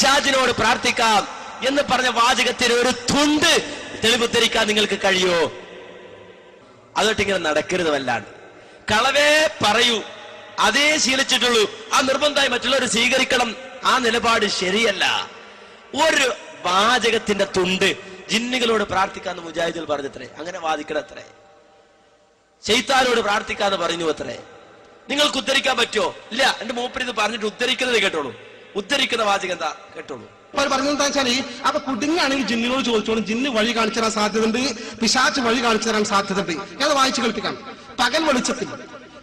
പിശാചിനോട് പ്രാർത്ഥിക്കാം എന്ന് പറഞ്ഞ വാചകത്തിന് ഒരു തുണ്ട് തെളിവുദ്ധരിക്കാൻ നിങ്ങൾക്ക് കഴിയോ? അതൊട്ട് ഇങ്ങനെ നടക്കരുത്. വല്ലാണ്ട് കളവേ പറയൂ, അതേ ശീലിച്ചിട്ടുള്ളൂ. ആ നിർബന്ധമായി മറ്റുള്ളവർ സ്വീകരിക്കണം. ആ നിലപാട് ശരിയല്ല. ഒരു വാചകത്തിന്റെ തുണ്ട് ജിന്നുകളോട് പ്രാർത്ഥിക്കാന്ന് മുജാഹിദുൽ പറഞ്ഞത്രേ. അങ്ങനെ വാദിക്കണത്രേ. ശൈത്താനോട് പ്രാർത്ഥിക്കാന്ന് പറഞ്ഞു അത്രേ. നിങ്ങൾക്ക് ഉദ്ധരിക്കാൻ പറ്റുമോ? ഇല്ല. എന്റെ മൂപ്പര് ഇത് പറഞ്ഞിട്ട് ഉദ്ധരിക്കുന്നത് കേട്ടോളൂ. ഉദ്ധരിക്കുന്ന വാചകം എന്താ കേട്ടോളൂ. പറഞ്ഞെന്താ വെച്ചാൽ അപ്പൊ കുടുങ്ങാണെങ്കിൽ ജിന്നിനോട് ചോദിച്ചോളും. ജിന്ന് വഴി കാണിച്ചു തരാൻ സാധ്യതയുണ്ട്, പിശാച്ച് വഴി കാണിച്ചു തരാൻ സാധ്യതയുണ്ട്. ഞാൻ വായിച്ചു കേൾപ്പിക്കാം. പകൽ വെളിച്ചത്തിൽ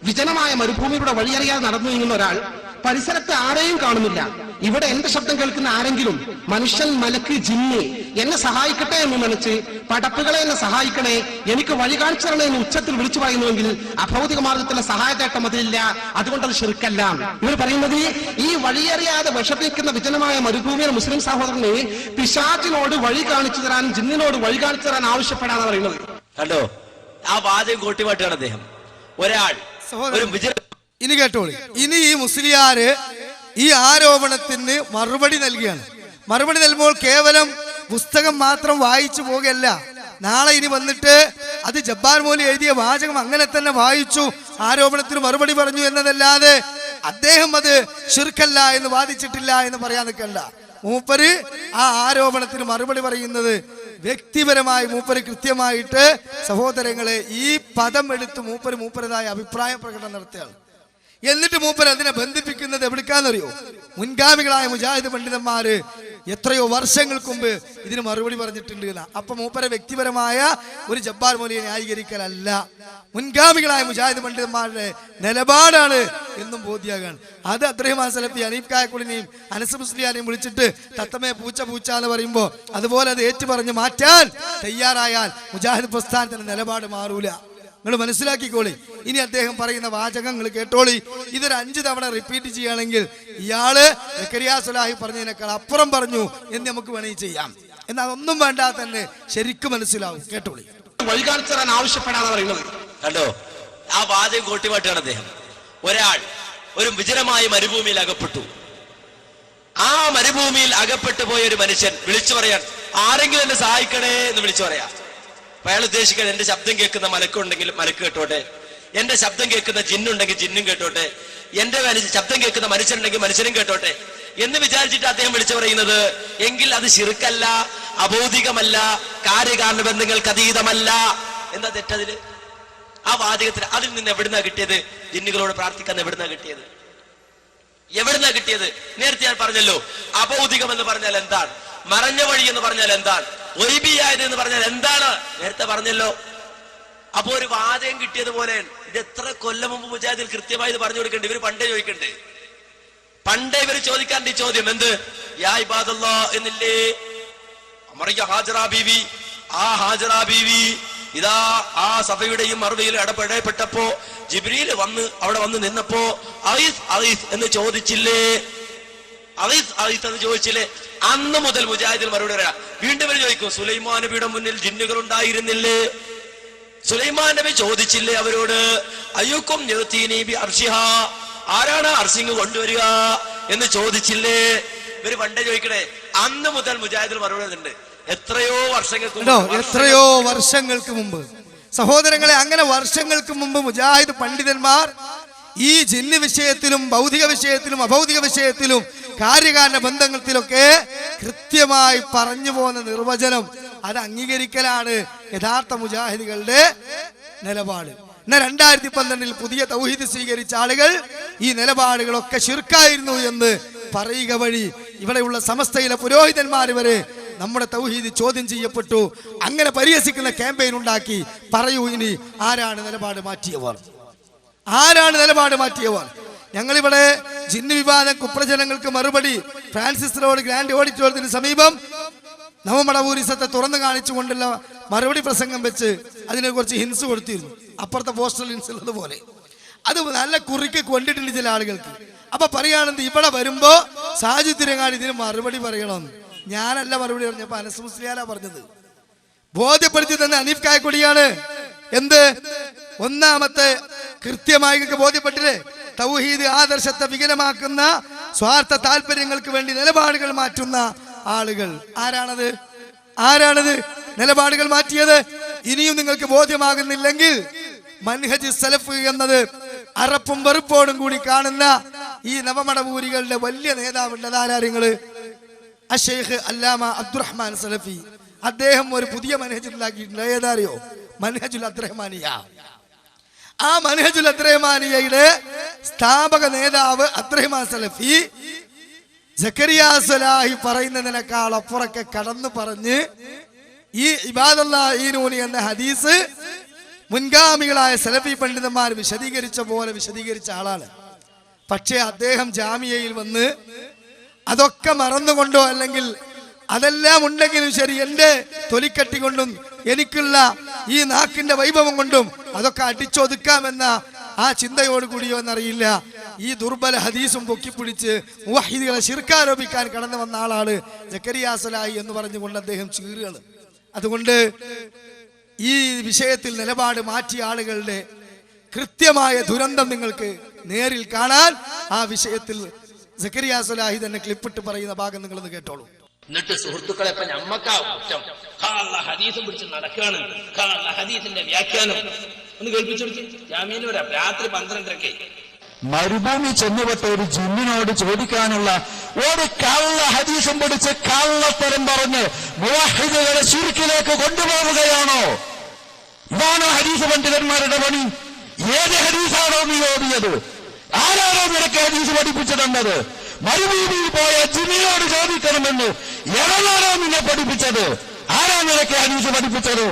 വിജനമായ മരുഭൂമിയുടെ വഴിയറിയാതെ നടന്നു നീങ്ങുന്ന ഒരാൾ പരിസരത്ത് ആരെയും കാണുന്നില്ല. ഇവിടെ എന്റെ ശബ്ദം കേൾക്കുന്ന ആരെങ്കിലും, മനുഷ്യൻ, മലക്ക്, ജിന്ന്, എന്നെ സഹായിക്കട്ടെ എന്ന് നനച്ച് പടപ്പുകളെ എന്നെ സഹായിക്കണേ, എനിക്ക് വഴി കാണിച്ചു തരണേ എന്ന് ഉച്ചത്തിൽ വിളിച്ചു പറയുന്നുവെങ്കിൽ അഭൗതിക മാർഗത്തിലെ സഹായത്തേട്ടം അതിലില്ല. അതുകൊണ്ട് അത് ശിർക്കല്ല. ഇവർ പറയുന്നത് ഈ വഴിയറിയാതെ വിഷമിക്കുന്ന വിജനമായ മരുഭൂമിയിലെ മുസ്ലിം സഹോദരന് പിശാചിനോട് വഴി കാണിച്ചു തരാൻ, ജിന്നിനോട് വഴി കാണിച്ചു തരാൻ ആവശ്യപ്പെടാന്ന് പറയുന്നത്. കണ്ടോ? ആ വാചകം കോട്ടിമാട്ടാണ് അദ്ദേഹം. ഒരാൾ ഇനി കേട്ടോളി. ഇനി ഈ മുസ്ലിയാര് ഈ ആരോപണത്തിന് മറുപടി നൽകുകയാണ്. മറുപടി നൽകുമ്പോൾ കേവലം പുസ്തകം മാത്രം വായിച്ചു പോകുകയല്ല. നാളെ ഇനി വന്നിട്ട് അത് ജബ്ബാർ മൗലവി എഴുതിയ വാചകം അങ്ങനെ തന്നെ വായിച്ചു, ആരോപണത്തിന് മറുപടി പറഞ്ഞു എന്നതല്ലാതെ അദ്ദേഹം അത് ശിർക്കല്ല എന്ന് വാദിച്ചിട്ടില്ല എന്ന് പറയാൻ നിൽക്കണ്ട. മൂപ്പര് ആ ആരോപണത്തിന് മറുപടി പറയുന്നത് വ്യക്തിപരമായി മൂപ്പര് കൃത്യമായിട്ട് സഹോദരങ്ങളെ ഈ പദം എടുത്ത് മൂപ്പരതായ അഭിപ്രായ പ്രകടനം നടത്തുകയാണ്. എന്നിട്ട് മൂപ്പർ അതിനെ ബന്ധിപ്പിക്കുന്നത് എവിടേക്കാന്നറിയോ? മുൻഗാമികളായ മുജാഹിദ് പണ്ഡിതന്മാര് എത്രയോ വർഷങ്ങൾക്ക് മുമ്പ് ഇതിന് മറുപടി പറഞ്ഞിട്ടുണ്ട്. അപ്പൊ മൂപ്പരെ വ്യക്തിപരമായ ഒരു ജബ്ബാർ മൗലവിയെ ന്യായീകരിക്കലല്ല, മുൻഗാമികളായ മുജാഹിദ് പണ്ഡിതന്മാരുടെ നിലപാടാണ് എന്നും ബോധ്യാകാണ്. അത് അബ്ദുറഹ്മാൻ സലഫി, ഹനീഫ് കായക്കുടിനെയും അനസ് മുസ്ലിയാനെയും വിളിച്ചിട്ട് തത്തമേ പൂച്ച പൂച്ച എന്ന് പറയുമ്പോൾ അതുപോലെ അത് ഏറ്റു പറഞ്ഞ് മാറ്റാൻ തയ്യാറായാൽ മുജാഹിദ് പ്രസ്ഥാനത്തിന്റെ നിലപാട് മാറൂല. നിങ്ങൾ മനസ്സിലാക്കിക്കോളി. ഇനി അദ്ദേഹം പറയുന്ന വാചകങ്ങൾ കേട്ടോളി. ഇതൊരു 5 തവണ റിപ്പീറ്റ് ചെയ്യുകയാണെങ്കിൽ ഇയാള് സക്കരിയ സ്വലാഹി പറഞ്ഞതിനേക്കാൾ അപ്പുറം പറഞ്ഞു എന്ന് നമുക്ക് വേണമെങ്കിൽ ചെയ്യാം. എന്നാൽ ഒന്നും വേണ്ട തന്നെ ശരിക്കും മനസ്സിലാവും. കേട്ടോളി. വഴി കാണിച്ചു തരാൻ ആവശ്യപ്പെടാന്ന് പറയുന്നത്. കണ്ടോ? ആ വാചകം കോട്ടിമാട്ടാണ് അദ്ദേഹം. ഒരാൾ ഒരു വിജനമായ മരുഭൂമിയിൽ അകപ്പെട്ടു. ആ മരുഭൂമിയിൽ അകപ്പെട്ടു പോയ ഒരു മനുഷ്യൻ വിളിച്ചു പറയാൻ, ആരെങ്കിലും എന്നെ സഹായിക്കണേ എന്ന് വിളിച്ചു പറയാ. അയാൾ ഉദ്ദേശിക്കുന്നത് എന്റെ ശബ്ദം കേൾക്കുന്ന മലക്കുണ്ടെങ്കിൽ മലക്ക് കേട്ടോട്ടെ, എന്റെ ശബ്ദം കേൾക്കുന്ന ജിന്നുണ്ടെങ്കിൽ ജിന്നും കേട്ടോട്ടെ, എന്റെ ശബ്ദം കേൾക്കുന്ന മനുഷ്യനുണ്ടെങ്കിൽ മനുഷ്യനും കേട്ടോട്ടെ എന്ന് വിചാരിച്ചിട്ട് അദ്ദേഹം വിളിച്ചു പറയുന്നത്. എങ്കിൽ അത് ശിർക്കല്ല, അബൗദികമല്ല, കാര്യകാരണ ബന്ധങ്ങൾക്ക് അതീതമല്ല. എന്താ തെറ്റതില്? ആ വാചകത്തിൽ അതിൽ നിന്ന് എവിടുന്നാ കിട്ടിയത്? ജിന്നുകളോട് പ്രാർത്ഥിക്കാൻ എവിടുന്നാ കിട്ടിയത്? എവിടുന്നാ കിട്ടിയത്? നേരത്തെ ഞാൻ പറഞ്ഞല്ലോ, അബൗദികം എന്ന് പറഞ്ഞാൽ എന്താണ്, മറഞ്ഞ വഴി എന്ന് പറഞ്ഞാൽ എന്താണ്, ഒയ്ബിയായത് എന്ന് പറഞ്ഞാൽ എന്താണ്, നേരത്തെ പറഞ്ഞല്ലോ. അപ്പൊ ഒരു വാചകം കിട്ടിയതുപോലെ ഇത് എത്ര കൊല്ലം മുമ്പ് മുജാഹിദിൽ കൃത്യമായി ഇത് പറഞ്ഞു കൊടുക്കണ്ടേ? ഇവര് പണ്ടേ ചോദിക്കണ്ടേ? പണ്ടേ ഇവര് ചോദിക്കാണ്ട് ഈ ചോദ്യം എന്ത്? യാ ഇബാദല്ലാ എന്നില്ലേ ഹാജറ ബീവി. ആ ഹാജറ ബീവി ഇതാ ആ സഭയുടെയും മറുപടിയിൽ ഇടപെടപ്പെട്ടപ്പോ ജിബ്രീൽ അവിടെ വന്ന് നിന്നപ്പോ അയ്സ് അയ്സ് എന്ന് ചോദിച്ചില്ലേ? അയ്സ് അയ്സ് എന്ന് ചോദിച്ചില്ലേ? അന്ന് മുതൽ മുജാഹിദിൽ മറുപടി പറയാം. വീണ്ടും ഇവർ ചോദിക്കും, സുലൈമാൻ നബിയുടെ മുന്നിൽ ജിന്നുകൾ ഉണ്ടായിരുന്നില്ലേ? സുലൈമാൻ നബി ചോദിച്ചില്ലേ അവരോട്, അയ്യുക്കും ആരാണ് അർസിങ് കൊണ്ടുവരിക എന്ന് ചോദിച്ചില്ലേ? ഇവര് പണ്ടേ ചോദിക്കണേ. അന്ന് മുതൽ മുജാഹിദിൽ മറുപടി ഉണ്ട്. എത്രയോ വർഷങ്ങൾക്ക് മുമ്പ് സഹോദരങ്ങളെ, അങ്ങനെ വർഷങ്ങൾക്ക് മുമ്പ് മുജാഹിദ് പണ്ഡിതന്മാർ ഈ ജിന്ന് വിഷയത്തിലും ഭൗതിക വിഷയത്തിലും അഭൗതിക വിഷയത്തിലും കാര്യകാരണ ബന്ധങ്ങളിലൊക്കെ കൃത്യമായി പറഞ്ഞു പോകുന്ന നിർവചനം അത് അംഗീകരിക്കലാണ് യഥാർത്ഥ മുജാഹിദുകളുടെ നിലപാട്. എന്നാൽ 2012 പുതിയ തൗഹീദ് സ്വീകരിച്ച ആളുകൾ ഈ നിലപാടുകളൊക്കെ ശിർക്കായിരുന്നു എന്ന് പറയുക വഴി ഇവിടെയുള്ള സമസ്തയിലെ പുരോഹിതന്മാർ വരെ നമ്മുടെ തൗഹീദ് ചോദ്യം ചെയ്യപ്പെട്ടു. അങ്ങനെ പരിഹസിക്കുന്ന ക്യാമ്പയിൻ ഉണ്ടാക്കി. പറയൂ, ഇനി ആരാണ് നിലപാട് മാറ്റിയവർ? ആരാണ് നിലപാട് മാറ്റിയവർ? ഞങ്ങളിവിടെ ജിന്ന് വിവാദം കുപ്രജനങ്ങൾക്ക് മറുപടി ഫ്രാൻസിസ് റോഡ് ഗ്രാൻഡ് ഓഡിറ്റോറിയത്തിന് സമീപം നവമടപൂരിസത്തെ തുറന്നു കാണിച്ചുകൊണ്ടുള്ള മറുപടി പ്രസംഗം വെച്ച് അതിനെ കുറച്ച് ഹിൻസ് കൊടുത്തിരുന്നു. അപ്പുറത്തെ പോസ്റ്റൽ ഹിൻസ് ഉള്ളതുപോലെ അത് നല്ല കുറിക്ക് കൊണ്ടിട്ടുണ്ട് ചില ആളുകൾക്ക്. അപ്പൊ പറയുകയാണെന്ന് ഇവിടെ വരുമ്പോ സാജുദ്ദിനങ്ങാടി ഇതിന് മറുപടി പറയണമെന്ന്. ഞാനല്ല മറുപടി പറഞ്ഞപ്പോ അനസ് മുസ്ലിയാരാ പറഞ്ഞത്. ബോധ്യപ്പെടുത്തി തന്നെ ഹനീഫ് കായക്കൊടിയാണ്. എന്ത്? ഒന്നാമത്തെ കൃത്യമായി ബോധ്യപ്പെട്ടില്ലേ? തൗഹീദ് ആദർശത്തെ വികലമാക്കുന്ന സ്വാർത്ഥ താല്പര്യങ്ങൾക്ക് വേണ്ടി നിലപാടുകൾ മാറ്റുന്ന ആളുകൾ. ആരാണത് നിലപാടുകൾ മാറ്റിയത്? ഇനിയും നിങ്ങൾക്ക് ബോധ്യമാകുന്നില്ലെങ്കിൽ മൻഹജ് സലഫ് എന്നത് അറപ്പും വെറുപ്പോടും കൂടി കാണുന്ന ഈ നവമടവൂരികളുടെ വലിയ നേതാവുണ്ട്. അതാരാര്യങ്ങള് അഷേഖ് അല്ലാമ അബ്ദുറഹ്മാൻ സലഫി. അദ്ദേഹം ഒരു പുതിയ മൻഹജ് ഉണ്ടാക്കിയിട്ടുണ്ട്. ഏതാറിയോ? മൻഹജുൽ അബ്ദുറഹ്മാനിയ. ആ മൻഹജുൽ അബ്ദുറഹ്മാനിയയുടെ സ്ഥാപക നേതാവ് അബ്ദുറഹ്മാൻ സലഫി സക്കരിയ സ്വലാഹി പറയുന്നതിനേക്കാൾ അപ്പുറക്കെ കടന്നു പറഞ്ഞ് ഈ ഇബാദല്ലാഹീനൂനി എന്ന ഹദീസ് മുൻഗാമികളായ സലഫി പണ്ഡിതന്മാർ വിശദീകരിച്ച പോലെ വിശദീകരിച്ച ആളാണ്. പക്ഷേ അദ്ദേഹം ജാമിയയിൽ വന്ന് അതൊക്കെ മറന്നുകൊണ്ടോ അല്ലെങ്കിൽ അതെല്ലാം ഉണ്ടെങ്കിലും ശരി എൻ്റെ തൊലിക്കട്ടി കൊണ്ടും എനിക്കുള്ള ഈ നാക്കിന്റെ വൈഭവം കൊണ്ടും അതൊക്കെ അടിച്ചൊതുക്കാമെന്ന ആ ചിന്തയോടുകൂടിയോ എന്നറിയില്ല, ഈ ദുർബല ഹദീസും പൊക്കിപ്പിടിച്ച് മുവഹിദുകളെ ശിർക്കാരോപിക്കാൻ കടന്നു വന്ന ആളാണ് സക്കരിയ സ്വലാഹി എന്ന് പറഞ്ഞുകൊണ്ട് അദ്ദേഹം ചീറുകൾ. അതുകൊണ്ട് ഈ വിഷയത്തിൽ നിലപാട് മാറ്റിയ ആളുകളുടെ കൃത്യമായ ദുരന്തം നിങ്ങൾക്ക് നേരിൽ കാണാൻ ആ വിഷയത്തിൽ സക്കരിയ സ്വലാഹി തന്നെ ക്ലിപ്പിട്ട് പറയുന്ന ഭാഗം നിങ്ങളൊന്ന് കേട്ടോളൂ. എന്നിട്ട് സുഹൃത്തുക്കളെ ഇപ്പൊ ഞമ്മക്കാ കുറ്റം, ഹദീസും പിടിച്ച് നടക്കാണ്, ഹദീസിന്റെ വ്യാഖ്യാനം ഒന്ന് കേൾപ്പിച്ചു. ജാമീന് വരാം രാത്രി 12:30. മരുഭൂമി ചെന്നുപെട്ട ഒരു ജിന്നിനോട് ചോദിക്കാനുള്ള ഒരു കള്ള ഹദീസും പിടിച്ച് കള്ളത്തരം പറഞ്ഞ് മുവഹിദുകളെ ശിർക്കിലേക്ക് കൊണ്ടുപോവുകയാണോ? ഇതാണോ ഹദീസ് പണ്ഡിതന്മാരുടെ പണി? ഏത് ഹദീസാണോ നീ ഓതിയത്? ആരാണോ നിനക്ക് ഹദീസ് പഠിപ്പിച്ചു തന്നത്? മരുഭൂമിയിൽ പോയ ജിന്നിനോട് ചോദിക്കണമെന്ന് എവനാണോ നിന്നെ പഠിപ്പിച്ചത്? ആരാ നിനക്ക് ഹദീസ് പഠിപ്പിച്ചത്?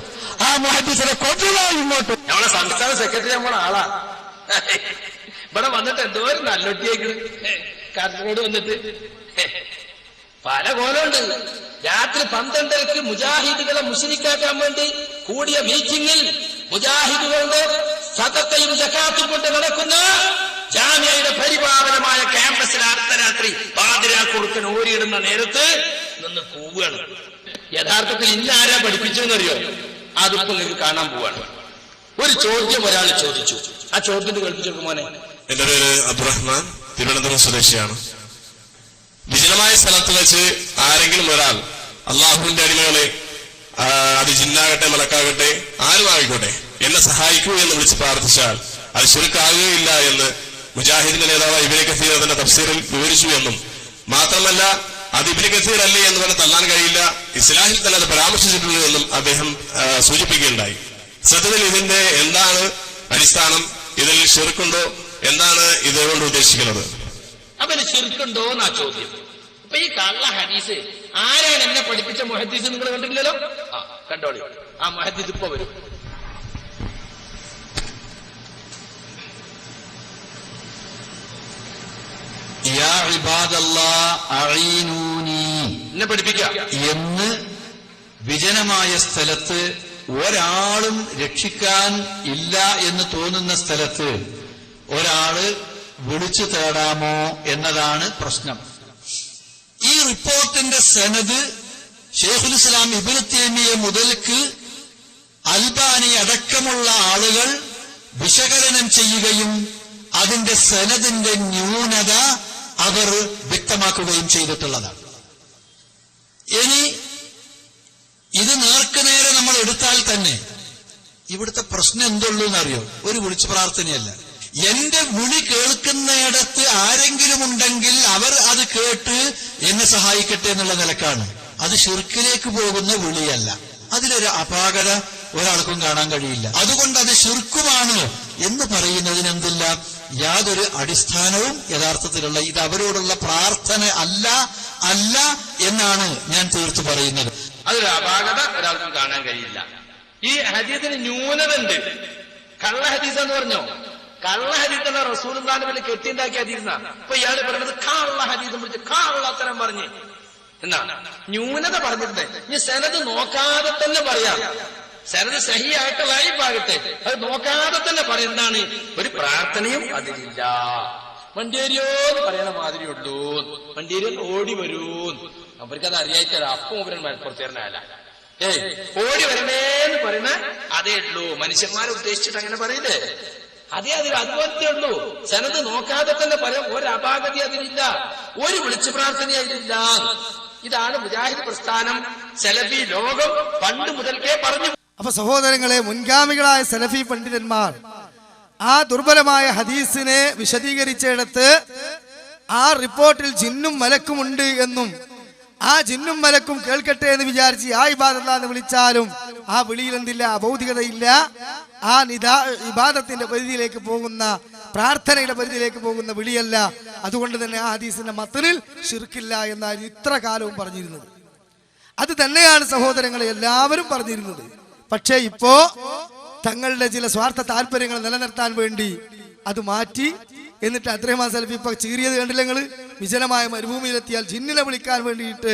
ആ മുഹദ്ദിസിനെ കൊണ്ടുപോയി ഇങ്ങോട്ട്. നമ്മളെ സംസ്ഥാന സെക്രട്ടറി നമ്മളെ ആളാ. ഇവിടെ വന്നിട്ട് എന്തോ ഒരു നല്ലൊട്ടിയേക്കണ് കാസർഗോഡ് വന്നിട്ട് പല കോലമുണ്ട്. രാത്രി 12:00 മുജാഹിദുകളെ മുശ്രിക്കാക്കാൻ വേണ്ടി കൂടിയ മീറ്റിംഗിൽ മുജാഹിദുകളുടെ സദഖയും സകാത്തും കൊണ്ട് നടക്കുന്ന ജാമിയയുടെ പരിപാവനമായ ക്യാമ്പസിൽ അർദ്ധരാത്രി പാതിരാക്കുറുക്കൻ ഓരിയിടുന്ന നേരത്ത് നിന്ന് പോവുകയാണ്. യഥാർത്ഥത്തിൽ ഇന്നാരാ പഠിപ്പിച്ചെന്നറിയോ? അതിപ്പോ നിങ്ങൾക്ക് കാണാൻ പോവാണ്. ഒരു ചോദ്യം ഒരാൾ ചോദിച്ചു. ആ ചോദ്യത്തിന് കേൾപ്പിച്ചു. മോനെ, എന്റെ പേര് അബ്ദുറഹ്മാൻ, തിരുവനന്തപുരം സ്വദേശിയാണ്. വിജനമായ സ്ഥലത്ത് വെച്ച് ആരെങ്കിലും ഒരാൾ അള്ളാഹുവിന്റെ അടിമകളെ, അത് ജിന്നാകട്ടെ മലക്കാകട്ടെ ആരും ആയിക്കോട്ടെ, എന്നെ സഹായിക്കൂ എന്ന് വിളിച്ച് പ്രാർത്ഥിച്ചാൽ അത് ശിർക്കാകുകയില്ല എന്ന് മുജാഹിദിന്റെ നേതാവ് ഇബ്നു കസീർ തന്റെ തഫ്സീറിൽ വിവരിച്ചു എന്നും മാത്രമല്ല അത് ഇബ്നു കസീർ അല്ലേ എന്ന് പറഞ്ഞ് തള്ളാൻ കഴിയില്ല, ഇസ്ലാഹിൽ തന്നെ അത് പരാമർശിച്ചിട്ടുണ്ട് എന്നും അദ്ദേഹം സൂചിപ്പിക്കുകയുണ്ടായി. സത്യത്തിൽ ഇതിന്റെ എന്താണ് അടിസ്ഥാനം? ഇതിൽ ശിർക്കുണ്ടോ? എന്താണ് ഇതുകൊണ്ട് ഉദ്ദേശിക്കുന്നത്? അവന് ശിർക്കുണ്ടോ എന്നാ ചോദ്യം. അപ്പൊ ഈ കള്ള ഹദീസ് ആരാണ് എന്നെ പഠിപ്പിച്ച മുഹദ്ദീസ് നിങ്ങൾ കണ്ടിട്ടില്ലല്ലോ? കണ്ടോളി, ആ മുഹദ്ദീസ് ഇപ്പൊ വരും. എന്നെ പഠിപ്പിക്കുക എന്ന് വിജനമായ സ്ഥലത്ത് ഒരാളും രക്ഷിക്കാൻ ഇല്ല എന്ന് തോന്നുന്ന സ്ഥലത്ത് ഒരാള് വിളിച്ചു തേടാമോ എന്നതാണ് പ്രശ്നം. ഈ റിപ്പോർട്ടിന്റെ സനദ് ശൈഖുൽ ഇസ്ലാം ഇബ്നു തൈമിയ മുതൽക്ക് അൽബാനി അടക്കമുള്ള ആളുകൾ വിശകലനം ചെയ്യുകയും അതിന്റെ സനദിന്റെ ന്യൂനത അവർ വ്യക്തമാക്കുകയും ചെയ്തിട്ടുള്ളതാണ്. ഇനി ഇത് നേർക്കുനേരെ നമ്മൾ എടുത്താൽ തന്നെ ഇവിടുത്തെ പ്രശ്നം എന്തുള്ളൂ എന്നറിയോ? ഒരു വിളിച്ചു പ്രാർത്ഥനയല്ല. എന്റെ വിളി കേൾക്കുന്നിടത്ത് ആരെങ്കിലും ഉണ്ടെങ്കിൽ അവർ അത് കേട്ട് എന്നെ സഹായിക്കട്ടെ എന്നുള്ള നിലക്കാണ്. അത് ശിർക്കിലേക്ക് പോകുന്ന വിളിയല്ല. അതിലൊരു അപാകത ഒരാൾക്കും കാണാൻ കഴിയില്ല. അതുകൊണ്ട് അത് ശിർക്കുമാണ് എന്ന് പറയുന്നതിന് എന്തില്ല, യാതൊരു അടിസ്ഥാനവും യഥാർത്ഥത്തിലുള്ള ഇത് അവരോടുള്ള പ്രാർത്ഥന അല്ല എന്നാണ് ഞാൻ തീർത്തു പറയുന്നത്. അതൊരു അപാകത ഒരാൾക്കും കാണാൻ കഴിയില്ല. ഈ ഹദീസിന് ന്യൂനത ഉണ്ട്. കള്ള ഹദീസ് എന്ന് പറഞ്ഞോ? കള്ള ഹദീസ് എന്ന റസൂലുള്ളാഹിന്റെ മേലെ കെട്ടിയുണ്ടാക്കിയ ഹദീസാണ്. ഇപ്പൊ ഇയാള് പറയുന്നത് കള്ള ഹദീസ് പിടിച്ച് കള്ളത്തരം പറഞ്ഞ് എന്നാണ് ന്യൂനത പറഞ്ഞിട്ടുണ്ട്. ഇനി സനത് നോക്കാതെ തന്നെ പറയാം. സനത് സഹിയായിട്ട് ലൈഫാകട്ടെ, അത് നോക്കാതെ തന്നെ പറയുന്നതാണ്. ഒരു പ്രാർത്ഥനയും അതിലില്ല. മണ്ടേരിയോ എന്ന് പറയണ മാതിരിയുള്ളൂ. മണ്ടേരിയോ ഓടി വരൂ, അവർക്കത് അറിയായിട്ടല്ല. അപ്പം ഇവരൻ മലപ്പുറത്തേരനല്ല. ഓടി വരണേന്ന് പറയുന്ന അതേ ഉള്ളൂ. മനുഷ്യന്മാരെ ഉദ്ദേശിച്ചിട്ട് അങ്ങനെ പറയില്ലേ? അതുപോലത്തെ ഉള്ളൂ. സനത് നോക്കാതെ തന്നെ പറയാം, ഒരു അപാകത അതിലില്ല, ഒരു വിളിച്ചു പ്രാർത്ഥന അതിലില്ല. ഇതാണ് മുജാഹിദ് പ്രസ്ഥാനം, സലഫി ലോകം പണ്ട് മുതൽക്കേ പറഞ്ഞു. അപ്പൊ സഹോദരങ്ങളെ, മുൻഗാമികളായ സലഫി പണ്ഡിതന്മാർ ആ ദുർബലമായ ഹദീസിനെ വിശദീകരിച്ചിടത്ത് ആ റിപ്പോർട്ടിൽ ജിന്നും മലക്കും ഉണ്ട് എന്നും ആ ജിന്നും മലക്കും കേൾക്കട്ടെ എന്ന് വിചാരിച്ച് ആ ഇബാദത്ത് എന്ന് വിളിച്ചാലും ആ വിളിയിൽ എന്തില്ല, അഭൗതികതയില്ല. ആ ഇബാദത്തിന്റെ പരിധിയിലേക്ക് പോകുന്ന, പ്രാർത്ഥനയുടെ പരിധിയിലേക്ക് പോകുന്ന വിളിയല്ല. അതുകൊണ്ട് തന്നെ ആ ഹദീസിന്റെ മത്തനിൽ ശിർക്കില്ല എന്നാണ് ഇത്ര കാലവും പറഞ്ഞിരുന്നത്. അത് തന്നെയാണ് സഹോദരങ്ങളെ എല്ലാവരും പറഞ്ഞിരുന്നത്. പക്ഷേ ഇപ്പോ തങ്ങളുടെ ചില സ്വാർത്ഥ താല്പര്യങ്ങൾ നിലനിർത്താൻ വേണ്ടി അത് മാറ്റി. എന്നിട്ട് അബ്ദുറഹ്മാൻ സലഫി ഇപ്പൊ ചീറിയത് കണ്ടില്ല നിങ്ങൾ? വിജനമായ മരുഭൂമിയിലെത്തിയാൽ ജിന്നിനെ വിളിക്കാൻ വേണ്ടിയിട്ട്,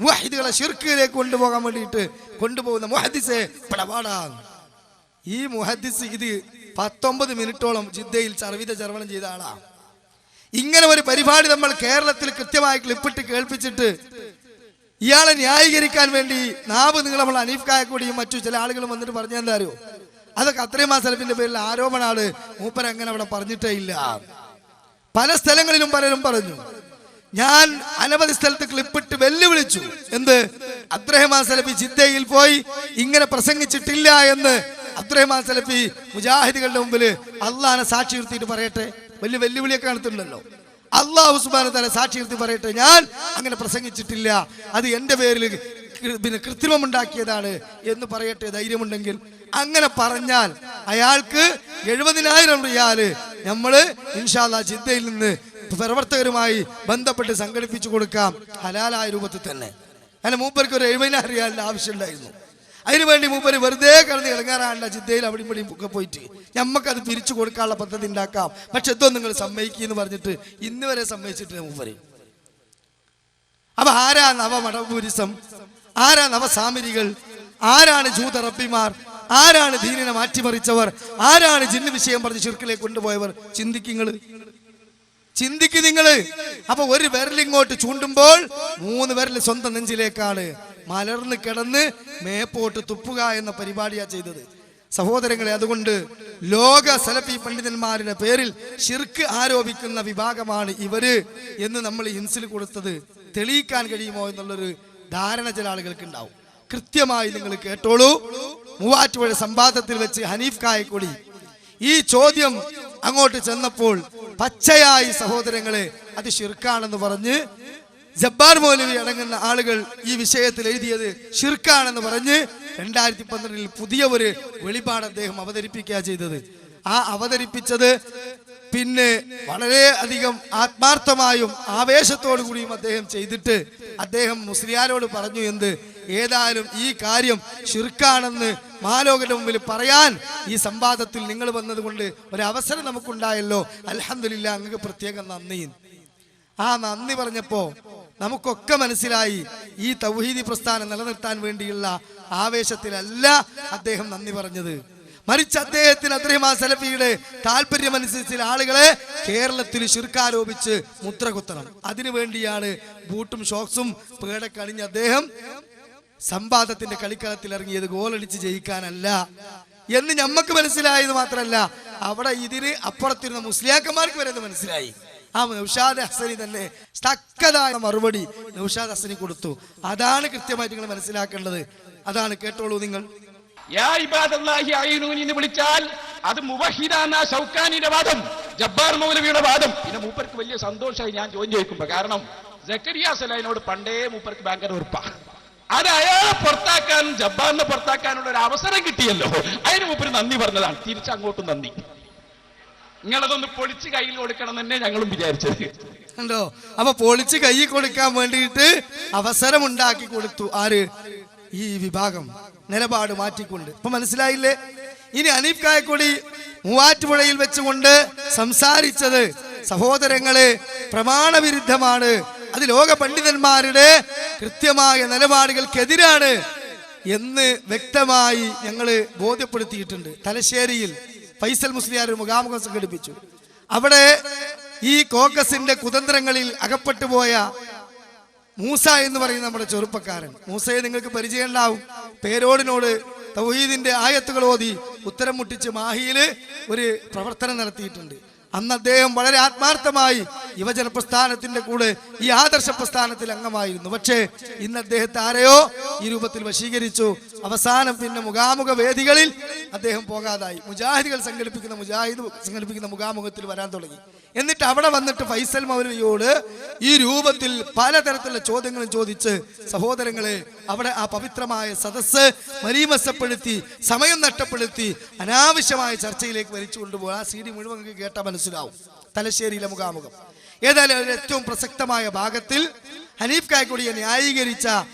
മുവഹിദുകളെ ശിർക്കിലേക്ക് കൊണ്ടുപോകാൻ വേണ്ടിയിട്ട് കൊണ്ടുപോകുന്ന മുഹദ്ദിസെ പടപാടാണ്. ഈ മുഹദ്ദിസ് ഇത് 19 മിനിറ്റോളം ജിദ്ദയിൽ ചർവിത ചർവണം ചെയ്ത ആളാണ്. ഇങ്ങനെ ഒരു പരിപാടി നമ്മൾ കേരളത്തിൽ കൃത്യമായി ക്ലിപ്പിട്ട് കേൾപ്പിച്ചിട്ട് ഇയാളെ ന്യായീകരിക്കാൻ വേണ്ടി നാവ് നീളമുള്ള ഹനീഫ് കായക്കൂടിയും മറ്റു ചില ആളുകളും വന്നിട്ട് പറഞ്ഞു എന്താ അറിയോ, അതൊക്കെ അബ്ദുറഹ്മാൻ സലഫിന്റെ പേരിൽ ആരോപണമാണ്, മൂപ്പർ അങ്ങനെ അവിടെ പറഞ്ഞിട്ടേ ഇല്ല. പല സ്ഥലങ്ങളിലും പലരും പറഞ്ഞു. ഞാൻ അനവധി സ്ഥലത്ത് ക്ലിപ്പിട്ട് വെല്ലുവിളിച്ചു. എന്ത്? അബ്ദുറഹ്മാൻ സലഫി ജിദ്ദയിൽ പോയി ഇങ്ങനെ പ്രസംഗിച്ചിട്ടില്ല എന്ന് അബ്ദുറഹ്മാൻ സലഫി മുജാഹിദുകളുടെ മുമ്പിൽ അള്ളാഹനെ സാക്ഷി നിർത്തിയിട്ട് പറയട്ടെ. വലിയ വെല്ലുവിളിയൊക്കെ നടത്തുന്നുണ്ടല്ലോ. അള്ളാഹു സുബ്ഹാനഹു വ തആല സാക്ഷി നിർത്തി പറയട്ടെ, ഞാൻ അങ്ങനെ പ്രസംഗിച്ചിട്ടില്ല, അത് എന്റെ പേരിൽ പിന്നെ കൃത്രിമമുണ്ടാക്കിയതാണ് എന്ന് പറയട്ടെ ധൈര്യമുണ്ടെങ്കിൽ. അങ്ങനെ പറഞ്ഞാൽ അയാൾക്ക് 70,000 റിയാല് നമ്മള് ഇൻഷാ അല്ലാഹ് ജിദ്ദയിൽ നിന്ന് പ്രവർത്തകരുമായി ബന്ധപ്പെട്ട് സംഘടിപ്പിച്ചു കൊടുക്കാം, ഹലാലായ രൂപത്തിൽ തന്നെ. അങ്ങനെ മൂപ്പർക്ക് ഒരു 70,000 റിയാലിന്റെ ആവശ്യമുണ്ടായിരുന്നു. അതിനുവേണ്ടി മൂപ്പര് വെറുതെ കിടന്ന് ഇറങ്ങാറാണ്ട ജിദ്ദയിൽ അവിടെ ഇവിടെയും ഒക്കെ പോയിട്ട് ഞമ്മക്കത് പിരിച്ചു കൊടുക്കാനുള്ള പദ്ധതി ഉണ്ടാക്കാം, പക്ഷെ എന്തോ നിങ്ങൾ സമ്മതിക്കുന്നു പറഞ്ഞിട്ട് ഇന്ന് വരെ സമ്മതിച്ചിട്ടില്ല മൂപ്പര്. അപ്പൊ ആരാ നവമടപൂരിസം? ആരാ നവസാമിരികൾ? ആരാണ് ജൂത റബ്ബിമാർ? ആരാണ് ദീനിനെ മാറ്റിമറിച്ചവർ? ആരാണ് ജിന്ന് വിഷയം പറഞ്ഞ് ശിർക്കിലേക്ക് കൊണ്ടുപോയവർ? ചിന്തിക്ക് നിങ്ങള്. അപ്പൊ ഒരു വിരലിങ്ങോട്ട് ചൂണ്ടുമ്പോൾ 3 വിരൽ സ്വന്തം നെഞ്ചിലേക്കാണ്. മലർന്ന് കിടന്ന് മേപ്പോട്ട് തുപ്പുക എന്ന പരിപാടിയാ ചെയ്തത് സഹോദരങ്ങളെ. അതുകൊണ്ട് ലോക സലഫി പണ്ഡിതന്മാരുടെ പേരിൽ ശിർക്ക് ആരോപിക്കുന്ന വിഭാഗമാണ് ഇവര് എന്ന് നമ്മൾ ഹിൻസിൽ കൊടുത്തത് തെളിയിക്കാൻ കഴിയുമോ എന്നുള്ളൊരു ധാരണ ചില ആളുകൾക്ക് ഉണ്ടാവും. കൃത്യമായി നിങ്ങൾ കേട്ടോളൂ. മൂവാറ്റുപുഴ സംവാദത്തിൽ വെച്ച് ഹനീഫ് കായക്കൊടി ഈ ചോദ്യം അങ്ങോട്ട് ചെന്നപ്പോൾ പച്ചയായി സഹോദരങ്ങളെ അത് ശിർക്കാണെന്ന് പറഞ്ഞ്, ജബ്ബാർ മൗലവി അടങ്ങുന്ന ആളുകൾ ഈ വിഷയത്തിൽ എഴുതിയത് ശിർക്കാണെന്ന് പറഞ്ഞ് 2012 പുതിയ ഒരു വെളിപാട് അദ്ദേഹം അവതരിപ്പിക്കുക ചെയ്തത്. ആ അവതരിപ്പിച്ചത് പിന്നെ വളരെ അധികം ആത്മാർത്ഥമായും ആവേശത്തോടു കൂടിയും അദ്ദേഹം ചെയ്തിട്ട് അദ്ദേഹം മുസ്ലിയാരോട് പറഞ്ഞു, എന്ത് ഏതായാലും ഈ കാര്യം ശിർക്കാണെന്ന് മാലോകന്റെ മുമ്പിൽ പറയാൻ ഈ സംവാദത്തിൽ നിങ്ങൾ വന്നതുകൊണ്ട് ഒരവസരം നമുക്കുണ്ടായല്ലോ, അൽഹംദുലില്ലാ, അങ്ങക്ക് പ്രത്യേകം നന്ദി. ആ നന്ദി പറഞ്ഞപ്പോ നമുക്കൊക്കെ മനസ്സിലായി ഈ തൗഹീദി പ്രസ്ഥാനം നിലനിർത്താൻ വേണ്ടിയുള്ള ആവേശത്തിലല്ല അദ്ദേഹം നന്ദി പറഞ്ഞത്. മറിച്ച് അദ്ദേഹത്തിന് അബ്ദുറഹ്മാൻ സലഫിയുടെ താല്പര്യമനുസരിച്ച് ആളുകളെ കേരളത്തിൽ ശിർക്കാരോപിച്ച് മുദ്ര കുത്തണം. അതിനുവേണ്ടിയാണ് ബൂട്ടും ഷോക്സും പേടൊക്കെ അണിഞ്ഞ് അദ്ദേഹം സംവാദത്തിന്റെ കളിക്കളത്തിൽ ഇറങ്ങിയത് ഗോളടിച്ച് ജയിക്കാനല്ല എന്ന് ഞമ്മക്ക് മനസ്സിലായത് മാത്രമല്ല, അവിടെ ഇതിന് അപ്പുറത്തിരുന്ന മുസ്ലിയാക്കന്മാർക്ക് വരെ മനസ്സിലായി. ആ നൗഷാദ് ഹസനി തന്നെ തക്കതായ മറുപടി നൗഷാദ് ഹസനി കൊടുത്തു. അതാണ് കൃത്യമായിട്ട് നിങ്ങൾ മനസ്സിലാക്കേണ്ടത്. അതാണ്, കേട്ടോളൂ നിങ്ങൾ. യാ ഇബാദല്ലാഹി അയ്യൂനി എന്ന് വിളിച്ചാൽ അത് മുവഹിദാന ഷൗക്കാനിയുടെ വാദം, ജബ്ബാർ മൗലവിയുടെ വാദം. പിന്നെ മൂപ്പർക്ക് വലിയ സന്തോഷമായി ഞാൻ ചോദ്യം ചോദിക്കുമ്പോ. കാരണം സക്കരിയ സലൈനോട് പണ്ടേ മൂപ്പർക്ക് ഭയങ്കര ഉറപ്പാ. അത് അയാളെ പുറത്താക്കാൻ, ജബ്ബാറിനെ പുറത്താക്കാനുള്ള ഒരു അവസരം കിട്ടിയല്ലോ, അതിന് മൂപ്പര് നന്ദി പറഞ്ഞതാണ്. തിരിച്ചങ്ങോട്ടും നന്ദി. നിങ്ങളതൊന്ന് പൊളിച്ച് കയ്യിൽ കൊടുക്കണം തന്നെ ഞങ്ങളും വിചാരിച്ചത്. കണ്ടോ? അപ്പൊ പൊളിച്ച് കൈ കൊടുക്കാൻ വേണ്ടിയിട്ട് അവസരം ഉണ്ടാക്കി കൊടുത്തു ആര്? ഈ വിഭാഗം നിലപാട് മാറ്റിക്കൊണ്ട്. ഇപ്പൊ മനസ്സിലായില്ലേ? ഇനി ഹനീഫ് കായക്കൊടി മൂവാറ്റുപുഴയിൽ വെച്ചുകൊണ്ട് സംസാരിച്ചത് സഹോദരങ്ങളെ പ്രമാണവിരുദ്ധമാണ്. അത് ലോക പണ്ഡിതന്മാരുടെ കൃത്യമായ നിലപാടുകൾക്കെതിരാണ് എന്ന് വ്യക്തമായി ഞങ്ങൾ ബോധ്യപ്പെടുത്തിയിട്ടുണ്ട്. തലശ്ശേരിയിൽ ഫൈസൽ മുസ്ലിയാർ ഒരു മുഖാമുഖം സംഘടിപ്പിച്ചു. അവിടെ ഈ കോക്കസിന്റെ കുതന്ത്രങ്ങളിൽ അകപ്പെട്ടു പോയ മൂസ എന്ന് പറയുന്ന നമ്മുടെ ചെറുപ്പക്കാരൻ, മൂസയെ നിങ്ങൾക്ക് പരിചയം ഉണ്ടാവും. പേരോടിനോട് തൗഹീദിന്റെ ആയത്തുകൾ ഓതി ഉത്തരം മുട്ടിച്ച് മാഹിയിൽ ഒരു പ്രവർത്തനം നടത്തിയിട്ടുണ്ട്. അന്ന് അദ്ദേഹം വളരെ ആത്മാർത്ഥമായി യുവജന പ്രസ്ഥാനത്തിന്റെ കൂടെ ഈ ആദർശ പ്രസ്ഥാനത്തിൽ അംഗമായിരുന്നു. പക്ഷേ ഇന്ന് അദ്ദേഹത്തെ ആരെയോ ഈ രൂപത്തിൽ വശീകരിച്ചു. അവസാനം പിന്നെ മുഖാമുഖ വേദികളിൽ അദ്ദേഹം പോകാതായി. മുജാഹിദുകൾ സംഘടിപ്പിക്കുന്ന മുഖാമുഖത്തിൽ വരാൻ തുടങ്ങി. എന്നിട്ട് അവിടെ വന്നിട്ട് ഫൈസൽ മൗലവിയോട് ഈ രൂപത്തിൽ പലതരത്തിലുള്ള ചോദ്യങ്ങളും ചോദിച്ച് സഹോദരങ്ങളെ അവിടെ ആ പവിത്രമായ സദസ്സ് മരീമസപ്പെടുത്തി, സമയം നഷ്ടപ്പെടുത്തി, അനാവശ്യമായ ചർച്ചയിലേക്ക് വലിച്ചു കൊണ്ടുപോകാൻ. ആ CD മുഴുവൻ കേട്ടാൽ മനസ്സിലാവും തലശ്ശേരിയിലെ മുഖാമുഖം. ഏതായാലും ഏറ്റവും പ്രസക്തമായ ഭാഗത്തിൽ ഹനീഫ് കായക്കൊടിയെ ന്യായീകരിച്ച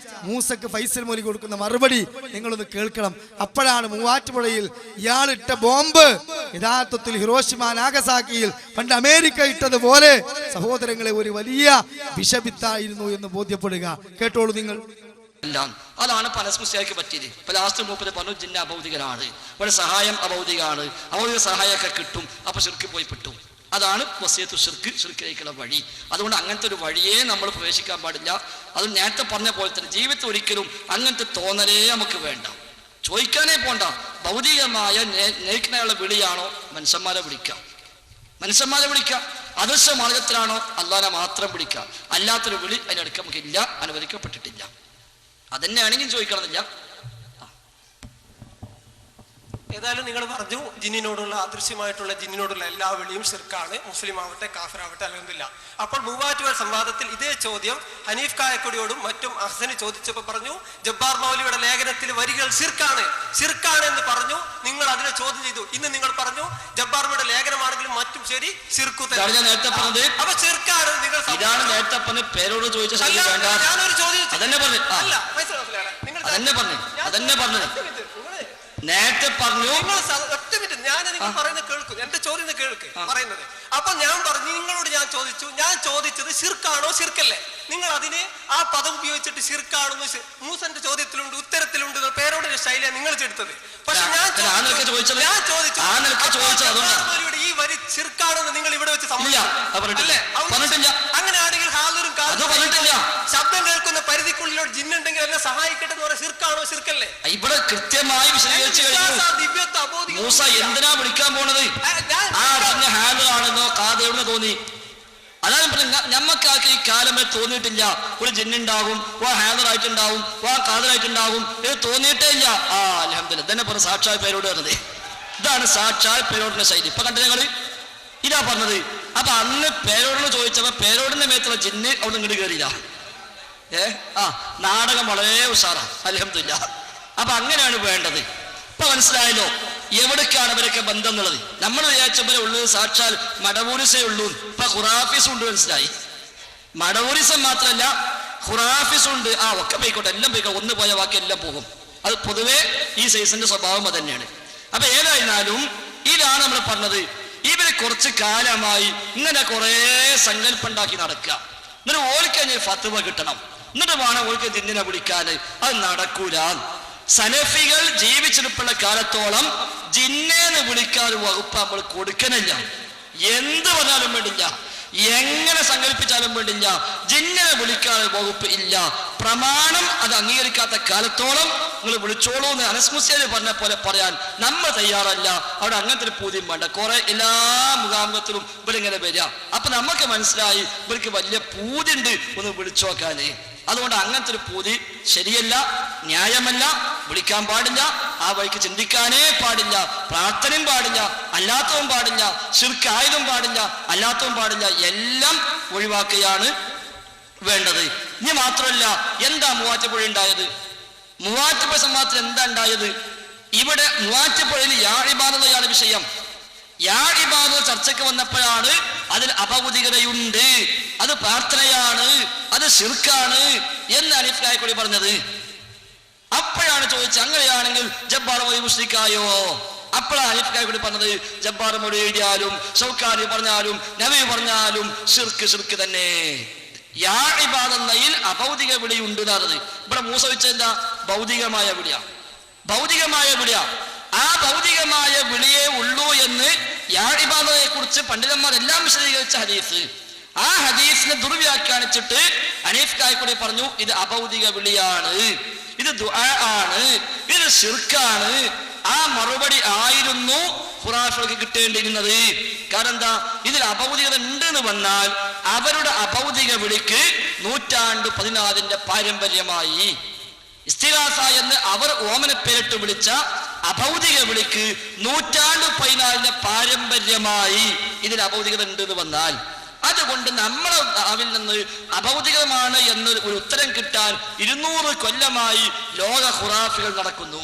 മൂസക്ക് ഫൈസൽ മൗലവി കൊടുക്കുന്ന മറുപടി നിങ്ങളൊന്ന് കേൾക്കണം. അപ്പോഴാണ് മൂവാറ്റുപുഴയിൽ ഇയാളിട്ട ബോംബ് യഥാർത്ഥത്തിൽ ഹിരോഷിമ നാഗസാക്കിയിൽ പണ്ട് അമേരിക്ക ഇട്ടതുപോലെ സഹോദരങ്ങളെ ഒരു വലിയ വിഷവിത്തായിരുന്നു എന്ന് ബോധ്യപ്പെടുക. കേട്ടോളൂ നിങ്ങൾ. അതാണ് പലസ്മുസ്ലിയാർക്ക് പറ്റിയത്. ഇപ്പൊ ലാസ്റ്റ് മൂപ്പര് പറഞ്ഞു ജിന്ന അഭൗതികനാണ്, ഇവിടെ സഹായം അഭൗതികമാണ്, അഭൗതിക സഹായമൊക്കെ കിട്ടും, അപ്പൊ ശിർക്ക് പോയി പെട്ടു. അതാണ് വസിയത്തു ശിർക്കിലേക്കുള്ള വഴി. അതുകൊണ്ട് അങ്ങനത്തെ ഒരു വഴിയെ നമ്മൾ പ്രവേശിക്കാൻ പാടില്ല. അത് നേരത്തെ പറഞ്ഞ പോലെ തന്നെ ജീവിതത്തിൽ ഒരിക്കലും അങ്ങനത്തെ തോന്നലേ നമുക്ക് വേണ്ട, ചോദിക്കാനേ പോണ്ട. ഭൗതികമായ നേർക്കനായുള്ള വിളിയാണോ മനുഷ്യന്മാരെ വിളിക്കാം, അദൃശ്യ മാർഗത്തിലാണോ അള്ളാനെ മാത്രം വിളിക്കാം. അല്ലാത്തൊരു വിളി അതിനടുക്ക് നമുക്കില്ല, അനുവദിക്കപ്പെട്ടിട്ടില്ല. അതന്നെയാണെങ്കിൽ ചോദിക്കണമെന്നില്ല. ഏതായാലും നിങ്ങൾ പറഞ്ഞു ജിന്നിനോടുള്ള അദൃശ്യമായിട്ടുള്ള ജിന്നിനോടുള്ള എല്ലാ വിളിയും ശിർക്കാണ്, മുസ്ലിം ആവട്ടെ കാഫിറാവട്ടെ അൽഹംദുലില്ലാ. അപ്പോൾ മൂവാറ്റുപുഴ സംവാദത്തിൽ ഇതേ ചോദ്യം ഹനീഫ് കായക്കൊടിയോടും മറ്റും അഹ്സന് ചോദിച്ചപ്പോൾ പറഞ്ഞു ജബ്ബാർ മൗലവിയുടെ ലേഖനത്തിൽ വരികൾ ശിർക്കാണ് എന്ന് പറഞ്ഞു. നിങ്ങൾ അതിനെ ചോദ്യം ചെയ്തു. ഇന്ന് നിങ്ങൾ പറഞ്ഞു ജബ്ബാറിന്റെ ലേഖനമാണെങ്കിലും മറ്റും ശരി ശിർക്കു തന്നെ. അപ്പൊ ശിർക്കാണ് നിങ്ങൾ പേരോട് ചോദിച്ച ഞാനൊരു ചോദ്യം നേരത്തെ പറഞ്ഞു. ഒറ്റ മിനിറ്റ്, ഞാൻ നിങ്ങൾ പറയുന്നത് കേൾക്കും, എന്റെ ചോദ്യം കേൾക്ക് പറയുന്നത്. അപ്പൊ ഞാൻ പറഞ്ഞു, നിങ്ങളോട് ഞാൻ ചോദിച്ചത് ശിർക്കാണോ ശിർക്കല്ലേ? നിങ്ങൾ അതിന് ആ പദം ഉപയോഗിച്ചിട്ട് ശിർക്കാണെന്ന് മൂസന്റെ ചോദ്യത്തിലുണ്ട്, ഉത്തരത്തിലുണ്ട്, പേരോടിന്റെ ശൈലിയാണ് നിങ്ങൾ ചെടുത്തത്. പക്ഷെ ഞാൻ ചോദിച്ചു ഈ വരി ശിർക്കാണെന്ന് നിങ്ങൾ ഇവിടെ വെച്ച് അങ്ങനെയാണെങ്കിൽ ഹാലൂരും ശബ്ദം കേൾക്കുന്ന പരിധിക്കുള്ളിലോട് ജിന്നുണ്ടെങ്കിൽ എന്നെ സഹായിക്കട്ടെ എന്ന് പറയാൻ ശിർക്കാണോ ശിർക്കല്ലേ? ഇവിടെ കൃത്യമായി വിശദീകരിച്ചു കഴിഞ്ഞു. മൂസ എന്തിനാ വിളിക്കാൻ പോണത്? ആ ജിന്ന് ഹാലറാണെന്നോ കാതയെന്ന് തോന്നി. അതാണ് ഞമ്മക്കാർക്ക് ഈ കാലം വരെ തോന്നിയിട്ടില്ല ഒരു ജിന്നുണ്ടാകും, ഹാലറായിട്ടുണ്ടാവും, കാതറായിട്ടുണ്ടാകും, ഇത് തോന്നിയിട്ടേ ഇല്ല. അൽഹംദുലില്ലാ, ഇതന്നെ പറഞ്ഞ സാക്ഷാൽ പേരോട് പറഞ്ഞത്. ഇതാണ് സാക്ഷാൽ പേരോടിന്റെ ശൈലി. ഇപ്പൊ കണ്ട ഞങ്ങള് ഇതാ പറഞ്ഞത്. അപ്പൊ അന്ന് പേരോടിന് ചോദിച്ചപ്പോ പേരോടിന്റെ മേത്തുള്ള ജിന്ന് അവിടെ ഇങ്ങോട്ട് കയറിയില്ല. നാടകം വളരെ ഉഷാറാ അൽഹംദുലില്ലാ. അപ്പൊ അങ്ങനെയാണ് വേണ്ടത്. ഇപ്പൊ മനസ്സിലായല്ലോ എവിടേക്കാണ് ഇവരൊക്കെ ബന്ധം എന്നുള്ളത്. നമ്മൾ വിചാരിച്ചവരെ ഉള്ളത് സാക്ഷാൽ മടവൂരിസേ ഉള്ളൂ. ഇപ്പൊ ഖുറാഫിസ് ഉണ്ട്, മനസ്സിലായി. മടവൂരിസം മാത്രമല്ല ഖുറാഫിസ് ഉണ്ട്. ഒക്കെ പോയിക്കോട്ടെ, എല്ലാം പോയിക്കോട്ടെ, ഒന്ന് പോയ ബാക്കി എല്ലാം പോകും. അത് പൊതുവെ ഈ സൈസിന്റെ സ്വഭാവം അത് തന്നെയാണ്. അപ്പൊ ഏതായിരുന്നാലും ഇതാണ് നമ്മൾ പറഞ്ഞത്. ഇവര് കുറച്ച് കാലമായി ഇങ്ങനെ കുറെ സങ്കല്പം ഉണ്ടാക്കി നടക്കുക. എന്നിട്ട് ഓൾക്ക് കഴിഞ്ഞ ഫത്വ കിട്ടണം, എന്നിട്ട് വേണം ഓൾക്ക് ജിന്നിനെ വിളിക്കാന്. അത് നടക്കൂല. സലഫികൾ ജീവിച്ചിരിപ്പുള്ള കാലത്തോളം ജിന്നേന്ന് വിളിക്കാൻ വകുപ്പ് നമ്മൾ കൊടുക്കണില്ല. എന്ത് പറഞ്ഞാലും വേണ്ടില്ല, എങ്ങനെ സങ്കല്പിച്ചാലും വേണ്ടില്ല, ജിന്നിനെ വിളിക്കാൻ വകുപ്പ് ഇല്ല. പ്രമാണം അത് അംഗീകരിക്കാത്ത കാലത്തോളം നിങ്ങൾ വിളിച്ചോളൂ എന്ന് അനസ് മുസ്ലിയാർ പറഞ്ഞ പോലെ പറയാൻ നമ്മൾ തയ്യാറല്ല. അവിടെ അങ്ങനത്തെ ഒരു പൂതിയും വേണ്ട. കുറെ എല്ലാ മുഖാമുഖത്തിലും ഇവരിങ്ങനെ വരിക. അപ്പൊ നമുക്ക് മനസ്സിലായി ഇവർക്ക് വലിയ പൂതിണ്ട് ഒന്ന് വിളിച്ചു നോക്കാനേ. അതുകൊണ്ട് അങ്ങനത്തെ ഒരു പൂതി ശരിയല്ല, ന്യായമല്ല, വിളിക്കാൻ പാടില്ല, ആ വഴിക്ക് ചിന്തിക്കാനേ പാടില്ല, പ്രാർത്ഥനയും പാടില്ല, അല്ലാത്തതും പാടില്ല, ശിർക്കായതും പാടില്ല, അല്ലാത്തതും പാടില്ല, എല്ലാം ഒഴിവാക്കുകയാണ് വേണ്ടത്. ഇനി മാത്രമല്ല, എന്താ മൂവാറ്റുപുഴ ഉണ്ടായത്? മൂവാറ്റുപുഴ സംവാദത്തിൽ എന്താ ഉണ്ടായത്? ഇവിടെ മൂവാറ്റുപുഴയിൽ യാഇബാദയാണ് വിഷയം. യാഇബാദ ചർച്ചയ്ക്ക് വന്നപ്പോഴാണ് അതിൽ അപൗദികതയുണ്ട്, അത് പ്രാർത്ഥനയാണ്, അത് ശിർക്കാണ് എന്ന് ഹനീഫ് കായക്കൊടി പറഞ്ഞത്. അപ്പോഴാണ് ചോദിച്ചത്, അങ്ങനെയാണെങ്കിൽ ജബ്ബാർ മൗലവി മുശ്രിക്കായോ? അപ്പോഴാണ് ഹനീഫ് കായക്കൊടി പറഞ്ഞത്, ജബ്ബാർ മൗലവി എഴുതിയാലും ഷൗക്കാനി പറഞ്ഞാലും നബി പറഞ്ഞാലും ശിർക്ക് തന്നെ. യാഇബാദയിൽ അഭൗതിക വിളിയുണ്ട് എന്നത്. ഇവിടെ മൂസ വെച്ച എന്താ? ഭൗതികമായ വിളിയാ, ഭൗതികമായ വിളിയാ. ആ ഭൗതികമായ വിളിയേ ഉള്ളൂ എന്ന് യാഇബാദയെ കുറിച്ച് പണ്ഡിതന്മാരെല്ലാം വിശദീകരിച്ച ഹദീസ്. ആ ഹദീസിനെ ദുർവ്യാഖ്യാനിച്ചിട്ട് ഹനീഫ് കായക്കൊടി പറഞ്ഞു, ഇത് അഭൗതിക വിളിയാണ്, ഇത് ദുആ ആണ്, ഇത് ശിർക്കാണ് ആ മറുപടി ആയിരുന്നു ഖുറാഫികൾക്ക് കിട്ടേണ്ടിയിരുന്നത്. കാരണം എന്താ, ഇതിൽ അഭൗതികത ഉണ്ട് എന്ന് വന്നാൽ അവരുടെ അഭൗതിക വിളിക്ക് 114 പാരമ്പര്യമായി. ഇസ്തിഗാസ എന്ന് അവർ ഓമനപ്പേരിട്ട് വിളിച്ച അഭൗതിക വിളിക്ക് 114 പാരമ്പര്യമായി ഇതിൽ അഭൗതികത ഉണ്ട് എന്ന് വന്നാൽ, അതുകൊണ്ട് നമ്മളെ നാവിൽ നിന്ന് അഭൗതികമാണ് എന്നൊരു ഉത്തരം കിട്ടാൻ 200 കൊല്ലമായി ലോക ഖുറാഫികൾ നടക്കുന്നു.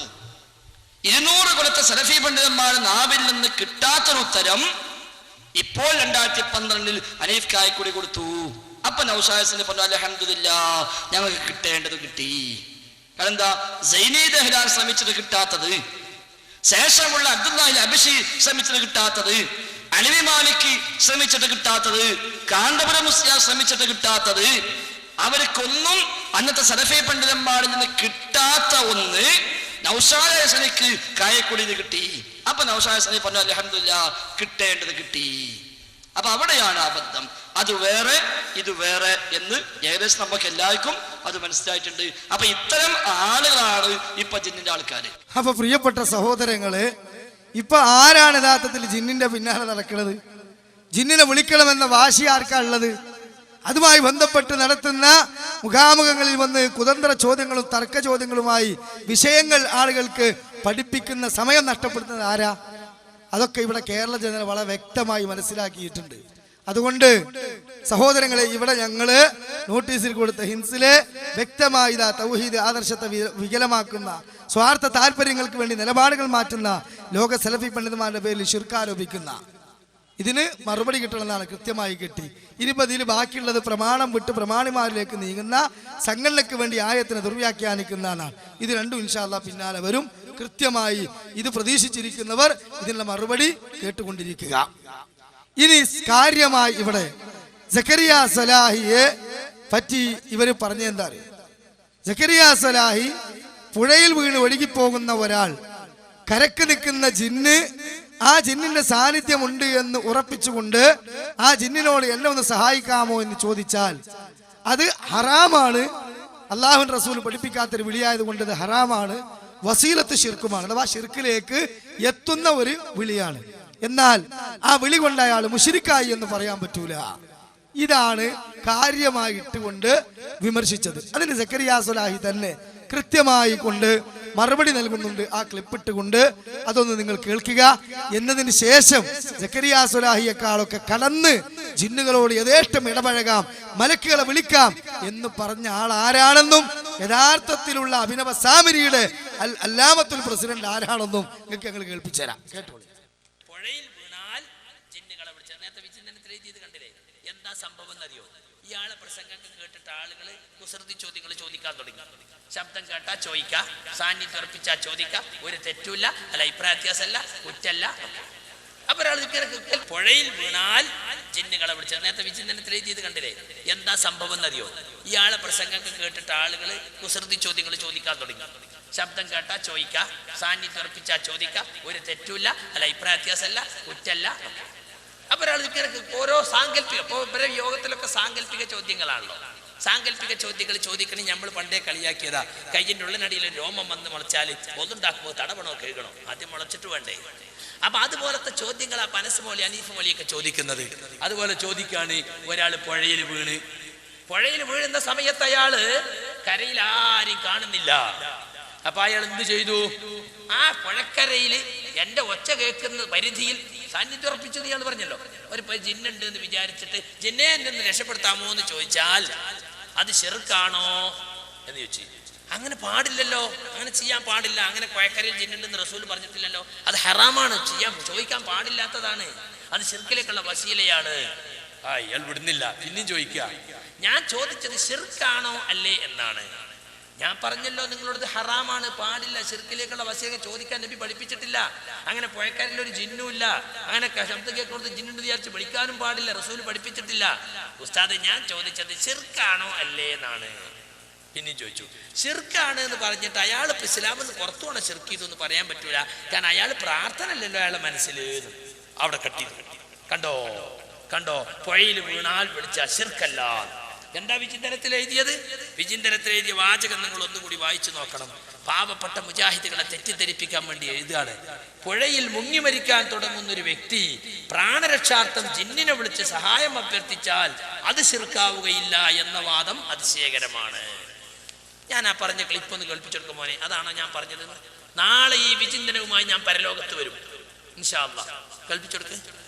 200 കൊല്ലത്തെ സലഫി പണ്ഡിതന്മാരുടെ നാവിൽ നിന്ന് കിട്ടാത്തൊരു ഉത്തരം ഇപ്പോൾ 2012 ഹനീഫ് കായക്കൂടി കൊടുത്തു. അപ്പൊ നൗഷാദിനെ പറഞ്ഞു അൽഹംദുലില്ലാഹ് ഞങ്ങൾക്ക് കിട്ടേണ്ടത് കിട്ടി. കാരണം എന്താ, സൈനി ദഹ്ലാൻ ശ്രമിച്ചത് കിട്ടാത്തത്, ശേഷമുള്ള അബ്ദുല്ലാഹി അബ്ശി ശ്രമിച്ചത് കിട്ടാത്തത്, അലവി മാലിക് ശ്രമിച്ചിട്ട് കിട്ടാത്തത്, കാന്തപുരം മുസ്ലിയാർ ശ്രമിച്ചിട്ട് കിട്ടാത്തത്, അവർക്കൊന്നും അന്നത്തെ സലഫി പണ്ഡിതന്മാരിൽ നിന്ന് കിട്ടാത്ത ഒന്ന് നൗഷാദ് ഹസനിക്ക് കായക്കൊടിയിൽ കിട്ടി. അപ്പൊ നൗഷാദ് ഹസനി പറഞ്ഞു അൽഹംദുലില്ലാഹ് കിട്ടേണ്ടത് കിട്ടി. അപ്പൊ അവിടെയാണ് അബദ്ധം. അത് വേറെ ഇത് വേറെ എന്ന് ഏകദേശം നമുക്ക് എല്ലാവർക്കും അത് മനസ്സിലായിട്ടുണ്ട്. അപ്പൊ ഇത്തരം ആളുകളാണ് ഇപ്പൊ ജിന്നിന്റെ ആൾക്കാര്. അപ്പൊ പ്രിയപ്പെട്ട സഹോദരങ്ങള്, ഇപ്പൊ ആരാണ് യഥാർത്ഥത്തിൽ ജിന്നിന്റെ പിന്നാലെ നടക്കുന്നത്? ജിന്നിനെ വിളിക്കണമെന്ന വാശി ആർക്കാ ഉള്ളത്? അതുമായി ബന്ധപ്പെട്ട് നടത്തുന്ന മുഖാമുഖങ്ങളിൽ വന്ന് കുതന്ത്ര ചോദ്യങ്ങളും തർക്ക ചോദ്യങ്ങളുമായി വിഷയങ്ങൾ ആളുകൾക്ക് പഠിപ്പിക്കുന്ന സമയം നഷ്ടപ്പെടുത്തുന്നത് ആരാ? അതൊക്കെ ഇവിടെ കേരള ജനത വളരെ വ്യക്തമായി മനസ്സിലാക്കിയിട്ടുണ്ട്. അതുകൊണ്ട് സഹോദരങ്ങളെ, ഇവിടെ ഞങ്ങള് നോട്ടീസിൽ കൊടുത്ത ഹിൻസിലെ വ്യക്തമായി തൗഹീദ് ആദർശത്തെ വികലമാക്കുന്ന, സ്വാർത്ഥ താല്പര്യങ്ങൾക്ക് വേണ്ടി നിലപാടുകൾ മാറ്റുന്ന ലോക സലഫി പണ്ഡിതന്മാരുടെ പേരിൽ ശിർക്ക് ആരോപിക്കുന്ന, ഇതിന് മറുപടി കിട്ടണമെന്നാണ് കൃത്യമായി കിട്ടി. ഇനിയിപ്പോൾ ഇതിൽ ബാക്കിയുള്ളത് പ്രമാണം വിട്ട് പ്രമാണിമാരിലേക്ക് നീങ്ങുന്ന സംഘടനയ്ക്ക് വേണ്ടി ആയത്തിനെ ദുർവ്യാഖ്യാനിക്കുന്നതാണ്. ഇത് രണ്ടും ഇൻഷാ അല്ലാഹ് പിന്നാലെ വരും. കൃത്യമായി ഇത് പ്രതീക്ഷിച്ചിരിക്കുന്നവർ ഇതിനുള്ള മറുപടി കേട്ടുകൊണ്ടിരിക്കുക. ഇനി കാര്യമായി ഇവിടെ സക്കരിയ സലാഹിയെ പറ്റി ഇവർ പറഞ്ഞ എന്താ അറിയോ? സക്കരിയ സലാഹി പുഴയിൽ വീണ് ഒഴുകിപ്പോകുന്ന ഒരാൾ, കരക്ക് നിൽക്കുന്ന ജിന്ന്, ആ ജിന്നിന്റെ സാന്നിധ്യമുണ്ട് എന്ന് ഉറപ്പിച്ചുകൊണ്ട് ആ ജിന്നിനോട് എന്നെ ഒന്ന് സഹായിക്കാമോ എന്ന് ചോദിച്ചാൽ അത് ഹറാമാണ്. അല്ലാഹുവിന്റെ റസൂൽ പഠിപ്പിക്കാത്തൊരു വിളിയായത് കൊണ്ട് അത് ഹറാമാണ്. വസീലത്ത് ശിർക്കുമാണ്, അഥവാ ശിർക്കിലേക്ക് എത്തുന്ന ഒരു വിളിയാണ്. എന്നാൽ ആ വിളി കൊണ്ട് അയാൾ മുശ്രിക്കായി എന്ന് പറയാൻ പറ്റൂല. ഇതാണ് കാര്യമായിട്ട് കൊണ്ട് വിമർശിച്ചത്. അതിന് സക്കരിയ സലാഹി തന്നെ കൃത്യമായി കൊണ്ട് മറുപടി നൽകുന്നുണ്ട്. ആ ക്ലിപ്പിട്ട് കൊണ്ട് അതൊന്ന് നിങ്ങൾ കേൾക്കുക. എന്നതിന് ശേഷം സക്കരിയ സലാഹിയെക്കാളൊക്കെ കടന്ന് ജിന്നുകളോട് യഥേഷ്ടം ഇടപഴകാം, മലക്കുകളെ വിളിക്കാം എന്ന് പറഞ്ഞ ആൾ ആരാണെന്നും യഥാർത്ഥത്തിലുള്ള അഭിനവ സാമരിയുടെ അല്ലാമത്തുൽ പ്രസിഡന്റ് ആരാണെന്നും നിങ്ങൾക്ക് ഞങ്ങൾ കേൾപ്പിച്ചു തരാം. കേട്ടോളൂ. പുഴയിൽ വീണാൽ ജിന്നുകളെ വിളിച്ച നേരത്തെ വിചിന്തനത്തിൽ എഴുതിയത് കണ്ടില്ലേ? എന്താ സംഭവം എന്നറിയോ? ഇയാളെ പ്രസംഗങ്ങൾ കേട്ടിട്ട് ആളുകൾ കുസൃതി ചോദ്യങ്ങൾ ചോദിക്കാൻ തുടങ്ങി. ശബ്ദം കേട്ടാ ചോദിക്കാം, സാന്നിധ്യം ഉറപ്പിച്ചാ ചോദിക്കാം, ഒരു തെറ്റുമില്ല, അല്ല അഭിപ്രായ വ്യത്യാസമല്ല, കുറ്റല്ല. അപ്പൊ ഒരാൾ പുഴയിൽ വീണാൽ ജിന്നുകളെ വിളിച്ച നേരത്തെ വിചിന്തനത്തിൽ എഴുതിയത് കണ്ടില്ലേ? എന്താ സംഭവം എന്നറിയോ? ഇയാളെ പ്രസംഗങ്ങൾ കേട്ടിട്ട് ആളുകൾ കുസൃതി ചോദ്യങ്ങൾ ചോദിക്കാൻ തുടങ്ങി. ശബ്ദം കേട്ടാ ചോദിക്കാം, സാന്നിധ്യം ഉറപ്പിച്ചാ ചോദിക്കാം, ഒരു തെറ്റുമില്ല, അല്ല അഭിപ്രായ വ്യത്യാസമല്ല, കുറ്റല്ല. അപ്പൊ ഒരാൾ ഓരോ സാങ്കല്പിക, ഇപ്പൊ ഇവരെ യോഗത്തിലൊക്കെ സാങ്കല്പിക ചോദ്യങ്ങളാണല്ലോ. സാങ്കല്പിക ചോദ്യങ്ങൾ ചോദിക്കണമെങ്കിൽ നമ്മൾ പണ്ടേ കളിയാക്കിയതാ. കയ്യിൻ്റെ ഉള്ളിനടിയിൽ രോമം വന്ന് മുളച്ചാൽ ഒന്നുണ്ടാക്കുമ്പോൾ തടവണോ കഴുകണോ? ആദ്യം മുളച്ചിട്ട് വേണ്ടേ? അപ്പൊ അതുപോലത്തെ ചോദ്യങ്ങൾ ആ പനസ് മോലി അനീഫ് മോലിയൊക്കെ ചോദിക്കുന്നത്. അതുപോലെ ചോദിക്കാണ് ഒരാൾ പുഴയിൽ വീഴുന്ന സമയത്ത് അയാള് കരയിൽ ആരും കാണുന്നില്ല. അപ്പൊ അയാൾ എന്ത് ചെയ്തു? ആ പുഴക്കരയിൽ എന്റെ ഒച്ച കേൾക്കുന്ന പരിധിയിൽ സാന്നിധ്യം ഉറപ്പിച്ചത് ഇയാൾ പറഞ്ഞല്ലോ. ഒരു ജിന്നുണ്ട് എന്ന് വിചാരിച്ചിട്ട് ജിന്നെ എന്നെ രക്ഷപ്പെടുത്താമോ എന്ന് ചോദിച്ചാൽ അത് ശിർക്കാണോ എന്ന് ചോദിച്ചു. അങ്ങനെ പാടില്ലല്ലോ, അങ്ങനെ ചെയ്യാൻ പാടില്ല. അങ്ങനെ പുഴക്കരയിൽ ജിന്നുണ്ടെന്ന് റസൂൽ പറഞ്ഞിട്ടില്ലല്ലോ. അത് ഹറാമാണ്, ചോദിക്കാൻ പാടില്ലാത്തതാണ്. അത് ശിർക്കിലേക്കുള്ള വസീലയാണ്. ഇയാൾ വിടുന്നില്ല, പിന്നെയും ചോദിക്കുക. ഞാൻ ചോദിച്ചത് ശിർക്കാണോ അല്ലേ എന്നാണ്. ഞാൻ പറഞ്ഞല്ലോ നിങ്ങളോട് ഹറാമാണ്, പാടില്ല, ശിർക്കിലേക്കുള്ള വസീല ചോദിക്കാൻ നബി പഠിപ്പിച്ചിട്ടില്ല. അങ്ങനെ പുഴക്കാരിൽ ഒരു ജിന്നുമില്ല, അങ്ങനെ ശബ്ദം കേൾക്കുന്നത് ജിന്നുണ്ട് വിചാരിച്ച് വിളിക്കാനും പാടില്ല, റസൂൽ പഠിപ്പിച്ചിട്ടില്ല. ഉസ്താദ് ഞാൻ ചോദിച്ചത് ശിർക്കാണോ അല്ലേ എന്നാണ്. പിന്നെയും ചോദിച്ചു. ശിർക്കാണ് എന്ന് പറഞ്ഞിട്ട് അയാൾ ഇസ്ലാമിൽ നിന്ന് പുറത്തു പോണ ശിർക്ക് ഇതൊന്നും പറയാൻ പറ്റൂല. കാരണം അയാൾ പ്രാർത്ഥന അല്ലല്ലോ അയാളുടെ മനസ്സിൽ. അവിടെ കണ്ടോ പുഴയിൽ വീണാൽ വിളിച്ച ശിർക്കല്ല. എന്താ വിചിന്തനത്തിൽ എഴുതിയത്? വിചിന്തനത്തിൽ എഴുതിയ വാചകം നിങ്ങൾ ഒന്നുകൂടി വായിച്ചു നോക്കണം. പാവപ്പെട്ട മുജാഹിദുകളെ തെറ്റിദ്ധരിപ്പിക്കാൻ വേണ്ടി എഴുതുകയാണ്. പുഴയിൽ മുങ്ങി മരിക്കാൻ തുടങ്ങുന്ന ഒരു വ്യക്തി പ്രാണരക്ഷാർത്ഥം ജിന്നിനെ വിളിച്ച് സഹായം അഭ്യർത്ഥിച്ചാൽ അത് ശിർക്കാവുകയില്ല എന്ന വാദം അതിശയകരമാണ്. ഞാൻ ആ പറഞ്ഞ ക്ലിപ്പ് ഒന്ന് കേൾപ്പിച്ചെടുക്കും മോനെ. അതാണോ ഞാൻ പറഞ്ഞത്? നാളെ ഈ വിചിന്തനവുമായി ഞാൻ പരലോകത്ത് വരും ഇൻഷാ അല്ലാഹ്. കേൾപ്പിച്ചെടുക്ക്.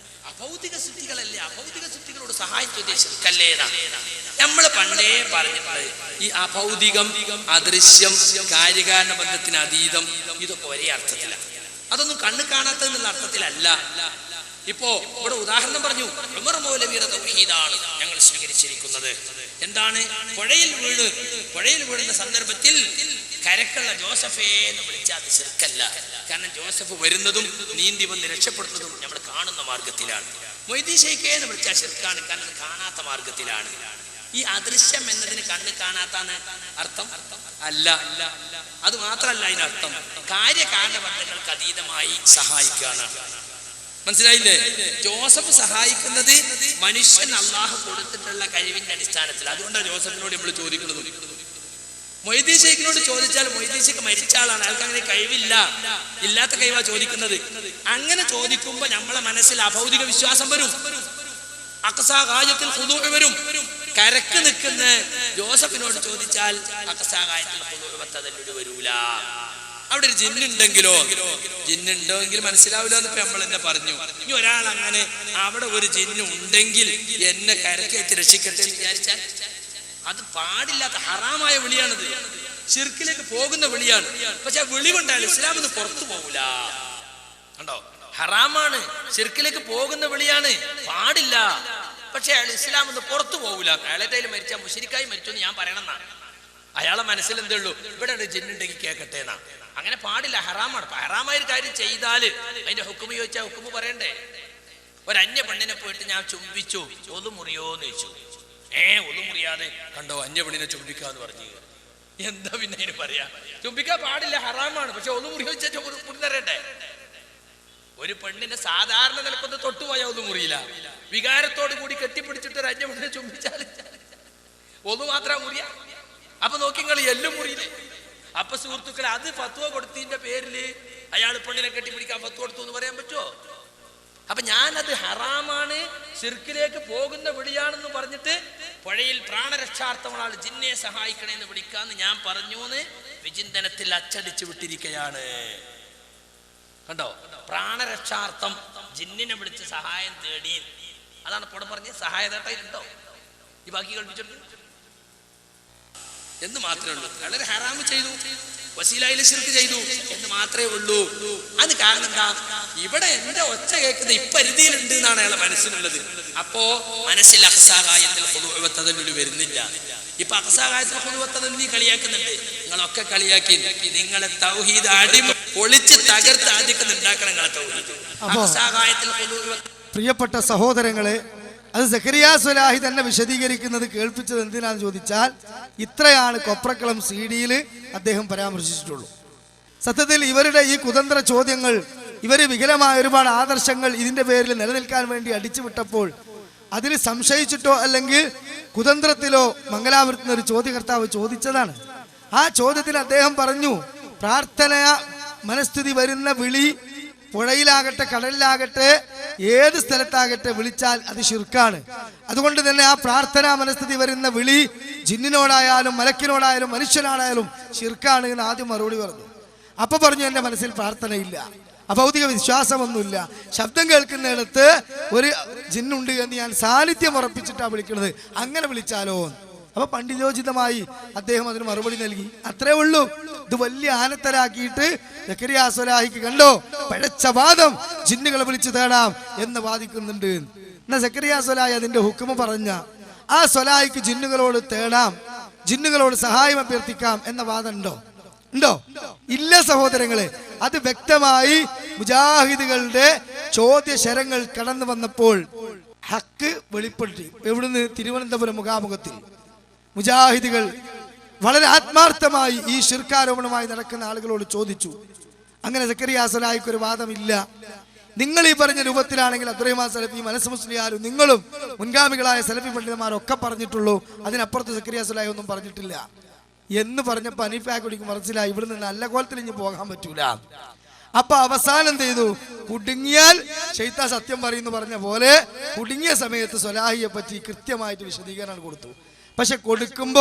അഭൗതിക സിദ്ധികളല്ലേ, അഭൗതിക സിദ്ധികളോട് സഹായം ചോദിച്ചല്ലേ? നമ്മൾ പണ്ടേ പറഞ്ഞിട്ടുണ്ട് ഈ അഭൗതികം, അദൃശ്യം, കാര്യകാരണ ബന്ധത്തിന് അതീതം, ഇതൊക്കെ ഒരേ അർത്ഥത്തിലാണ്. അതൊന്നും കണ്ണ് കാണാത്തതെന്നുള്ള അർത്ഥത്തിലല്ല. ഇപ്പോ ഇവിടെ ഉദാഹരണം പറഞ്ഞു, ഉമർ മൗലവിയുടെ തൗഹീദാണ് ഞങ്ങൾ സ്വീകരിച്ചിരിക്കുന്നത്. എന്താണ്? പുഴയിൽ വീഴുന്ന സന്ദർഭത്തിൽ കരക്കുള്ള ജോസഫേ എന്ന് വിളിച്ചാൽ അത് ശിർക്കല്ല. കാരണം ജോസഫ് വരുന്നതും നീന്തി വന്ന് രക്ഷപ്പെടുന്നതും നമ്മൾ കാണുന്ന മാർഗത്തിലാണ്. മൊയ്തീൻ ശൈഖേ എന്ന് വിളിച്ചാൽ ശിർക്കാണ്, കാരണം കാണാത്ത മാർഗത്തിലാണ്. ഈ അദൃശ്യം എന്നതിന് കണ്ണ് കാണാത്താണ് അർത്ഥം അല്ല. അത് മാത്രമല്ല, അതിനർത്ഥം കാര്യകാരണ ബന്ധങ്ങൾക്ക് അതീതമായി സഹായിക്കുകയാണ്. മനസ്സിലായില്ലേ? ജോസഫ് സഹായിക്കുന്നത് മനുഷ്യൻ അള്ളാഹു കൊടുത്തിട്ടുള്ള കഴിവിന്റെ അടിസ്ഥാനത്തിൽ. അതുകൊണ്ടാണ് ജോസഫിനോട് നമ്മൾ ചോദിക്കുന്നത്. മൊയ്തീൻ ശൈഖിനോട് ചോദിച്ചാൽ മൊയ്തീൻ ശൈഖ് മരിച്ച ആളാണ്, അയാൾക്ക് അങ്ങനെ കഴിവില്ല, ഇല്ലാത്ത കഴിവാ ചോദിക്കുന്നത്. അങ്ങനെ ചോദിക്കുമ്പോ നമ്മളെ മനസ്സിൽ അഭൗതിക വിശ്വാസം വരും, അഖ്സാ ഗായത്തിൽ ഖുദൂഉ വരും. കരക്ക് നിൽക്കുന്ന ജോസഫിനോട് ചോദിച്ചാൽ അഖ്സാ ഗായത്തിൽ ഖുദൂഉ വതദല്ലുൽ വരൂല. അവിടെ ഒരു ജിന്നുണ്ടെങ്കിലോ, ജിന്നുണ്ടെങ്കിൽ മനസ്സിലാവില്ല എന്ന് നമ്മൾ എന്നെ പറഞ്ഞു. ഇനി ഒരാൾ അങ്ങനെ അവിടെ ഒരു ജിന്നു ഉണ്ടെങ്കിൽ എന്നെ കരക്കേറ്റ് രക്ഷിക്കട്ടെ എന്ന് വിചാരിച്ചാൽ അത് പാടില്ലാത്ത ഹറാമായ വിളിയാണിത്. ശിർക്കിലേക്ക് പോകുന്ന വിളിയാണ്. പക്ഷെ വിളിവുണ്ടായാലും ഇസ്ലാമിൽ നിന്ന് പുറത്തു പോകൂല. കണ്ടോ? ഹറാമാണ്, ശിർക്കിലേക്ക് പോകുന്ന വിളിയാണ്, പാടില്ല. പക്ഷെ അയാൾ ഇസ്ലാമിൽ നിന്ന് പുറത്തു പോകൂല. അയാളെ മരിച്ചാൽ മുശ്രിക്കായി മരിച്ചു എന്ന് ഞാൻ പറയണമെന്നാണ്. അയാളെ മനസ്സിൽ എന്തേ ഉള്ളൂ, ഇവിടെ ഒരു ജിന്നുണ്ടെങ്കിൽ കേൾക്കട്ടെ എന്നാ. അങ്ങനെ പാടില്ല, ഹറാമാണ്. ഹറാമായ ഒരു കാര്യം ചെയ്താൽ അതിന്റെ ഹുക്കുമ് ചോദിച്ചാൽ ഹുക്കുമ് പറയണ്ടേ? ഒരു അന്യ പെണ്ണിനെ പോയിട്ട് ഞാൻ ചുംബിച്ചു, ഒതു മുറിയോന്ന് ചോദിച്ചു. ഒതു മുറിയാതെ കണ്ടോ അന്യ പെണ്ണിനെ ചുംബിക്കാന്ന് പറഞ്ഞു. എന്താ പിന്നെ അതിന് പറയാ? ചുംബിക്കാൻ പാടില്ല, ഹറാമാണ്. പക്ഷെ ഒതു മുറി വെച്ചാൽ മുറി തരട്ടെ. ഒരു പെണ്ണിനെ സാധാരണ നിലക്കൊന്ന് തൊട്ടുപോയാൽ ഒന്നും മുറിയില്ല. വികാരത്തോടു കൂടി കെട്ടിപ്പിടിച്ചിട്ട് ഒരു അന്യ പെണ്ണിനെ ചുംബിച്ചാൽ ഒന്നു മാത്രം മുറിയ. അപ്പൊ നോക്കിങ്ങൾ എല്ലും മുറിയില്ലേ? അപ്പൊ സുഹൃത്തുക്കളെ, അത് ഫത്വ കൊടുത്തതിന്റെ പേരില് അയാൾ പെണ്ണിനെ കെട്ടിപ്പിടിക്കാൻ ഫത്വ കൊടുത്തു എന്ന് പറയാൻ പറ്റുമോ? അപ്പൊ ഞാനത് ഹറാമാണ്, ശിർക്കിലേക്ക് പോകുന്ന വിളിയാണെന്ന് പറഞ്ഞിട്ട് പുഴയിൽ പ്രാണരക്ഷാർത്ഥമുള്ള ജിന്നെ സഹായിക്കണേന്ന് വിളിക്കാന്ന് ഞാൻ പറഞ്ഞു എന്ന് വിചിന്തനത്തിൽ അച്ചടിച്ചു വിട്ടിരിക്കുകയാണ്. കണ്ടോ? പ്രാണരക്ഷാർത്ഥം ജിന്നിനെ വിളിച്ച് സഹായം തേടി, അതാണ് ഇപ്പോൾ പറഞ്ഞ സഹായ തേട്ടയിലുണ്ടോ? ഈ ബാക്കി കൽപ്പിച്ചിട്ടുണ്ട് എന്ന് മാത്രമേ ഉള്ളൂ. വളരെ ഹറാമ് ചെയ്തു, വസീലയിൽ ശിർക്ക് ചെയ്തു എന്ന് മാത്രമേ ഉള്ളൂ. അത് കാരണം എന്താ? ഇവിടെ എന്റെ ഒച്ച കേൾക്കുന്നത് ഇപ്പരിധിയിലുണ്ട് എന്നാണ് അയാളെ മനസ്സിലുള്ളത്. അപ്പോ മനസ്സിൽ അഖ്സാ ഗായത്തിൽ ഖുദൂഉ വതദല്ലുൽ വരുന്നില്ല. ഇപ്പൊ അഖ്സാ ഗായത്തിൽ ഖുദൂഉ വതദല്ലുൽ നീ കളിയാക്കുന്നുണ്ട്. നിങ്ങളൊക്കെ കളിയാക്കി, നിങ്ങളെ തൗഹീദ് അടിമ പൊളിച്ച് തകർത്ത് ആദ്യം ഉണ്ടാക്കണം നിങ്ങളെ തൗഹീദ്. അഖ്സാ ഗായത്തിൽ ഖുദൂഉ. പ്രിയപ്പെട്ട സഹോദരങ്ങളെ, അത് സക്കരിയ സ്വലാഹി തന്നെ വിശദീകരിക്കുന്നത് കേൾപ്പിച്ചത് എന്തിനാന്ന് ചോദിച്ചാൽ ഇത്രയാണ് കൊപ്രക്കളം CD-യിൽ അദ്ദേഹം പരാമർശിച്ചിട്ടുള്ളൂ. സത്യത്തിൽ ഇവരുടെ ഈ കുതന്ത്ര ചോദ്യങ്ങൾ, ഇവര് വികലമായ ഒരുപാട് ആദർശങ്ങൾ ഇതിന്റെ പേരിൽ നിലനിൽക്കാൻ വേണ്ടി അടിച്ചുവിട്ടപ്പോൾ അതിൽ സംശയിച്ചിട്ടോ അല്ലെങ്കിൽ കുതന്ത്രത്തിലോ മംഗലാപുരത്തുനിന്ന് ഒരു ചോദ്യകർത്താവ് ചോദിച്ചതാണ്. ആ ചോദ്യത്തിൽ അദ്ദേഹം പറഞ്ഞു, പ്രാർത്ഥന മനസ്ഥിതി വരുന്ന വിളി പുഴയിലാകട്ടെ കടലിലാകട്ടെ ഏത് സ്ഥലത്താകട്ടെ വിളിച്ചാൽ അത് ശിർക്കാണ്. അതുകൊണ്ട് തന്നെ ആ പ്രാർത്ഥനാ മനസ്ഥിതി വരുന്ന വിളി ജിന്നിനോടായാലും മലക്കിനോടായാലും മനുഷ്യനാണായാലും ശിർക്കാണ് എന്ന് ആദ്യം മറുപടി പറഞ്ഞു. അപ്പൊ പറഞ്ഞു, എന്റെ മനസ്സിൽ പ്രാർത്ഥനയില്ല, അഭൗതിക വിശ്വാസമൊന്നുമില്ല, ശബ്ദം കേൾക്കുന്നിടത്ത് ഒരു ജിന്നുണ്ട് എന്ന് ഞാൻ സാന്നിധ്യം ഉറപ്പിച്ചിട്ടാണ് വിളിക്കുന്നത്, അങ്ങനെ വിളിച്ചാലോ? അപ്പൊ പണ്ഡിതോചിതമായി അദ്ദേഹം അതിന് മറുപടി നൽകി. അത്രേ ഉള്ളൂ. ഇത് വലിയ ആനത്തരാക്കിയിട്ട് സക്കരിയ സ്വലാഹിക്ക് കണ്ടോ പഴച്ച വാദം, ജിന്നുകളെ വിളിച്ചു തേടാം എന്ന് വാദിക്കുന്നുണ്ട്. എന്നാ സക്കരിയ സ്വലാഹി അതിന്റെ ഹുക്കുമ പറഞ്ഞ ആ സ്വലാഹിക്ക് ജിന്നുകളോട് തേടാം, ജിന്നുകളോട് സഹായം അഭ്യർത്ഥിക്കാം എന്ന വാദം ഉണ്ടോ? ഇല്ല സഹോദരങ്ങളെ. അത് വ്യക്തമായി മുജാഹിദുകളുടെ ചോദ്യശരങ്ങൾ കടന്നു വന്നപ്പോൾ ഹക്ക് വെളിപ്പെടുത്തി. എവിടുന്ന്? തിരുവനന്തപുരം മുഖാമുഖത്തിൽ മുജാഹിദുകൾ വളരെ ആത്മാർത്ഥമായി ഈ ശിർക്കാരോപണമായി നടക്കുന്ന ആളുകളോട് ചോദിച്ചു. അങ്ങനെ സക്കരിയ സ്വലാഹിക്ക് ഒരു വാദമില്ല, നിങ്ങൾ ഈ പറഞ്ഞ രൂപത്തിലാണെങ്കിൽ അബ്ദുറഹ്മാൻ സലഫി, മനസ് മുസ്ലിയാരും നിങ്ങളും മുൻഗാമികളായ സലഫി പണ്ഡിതന്മാരൊക്കെ പറഞ്ഞിട്ടുള്ളൂ, അതിനപ്പുറത്ത് സക്കരിയ സ്വലാഹി ഒന്നും പറഞ്ഞിട്ടില്ല എന്ന് പറഞ്ഞപ്പോൾ ഹനീഫ് കായക്കൊടിക്ക് മനസ്സിലായി ഇവിടുന്ന് നല്ല കോലത്തിൽ ഇനി പോകാൻ പറ്റൂല. അപ്പൊ അവസാനം എന്ത് ചെയ്തു? കുടുങ്ങിയാൽ ശൈത്താൻ സത്യം പറയുന്നു പറഞ്ഞ പോലെ കുടുങ്ങിയ സമയത്ത് സ്വലാഹിയെ പറ്റി കൃത്യമായിട്ട് വിശദീകരണം കൊടുത്തു. പക്ഷെ കൊടുക്കുന്ന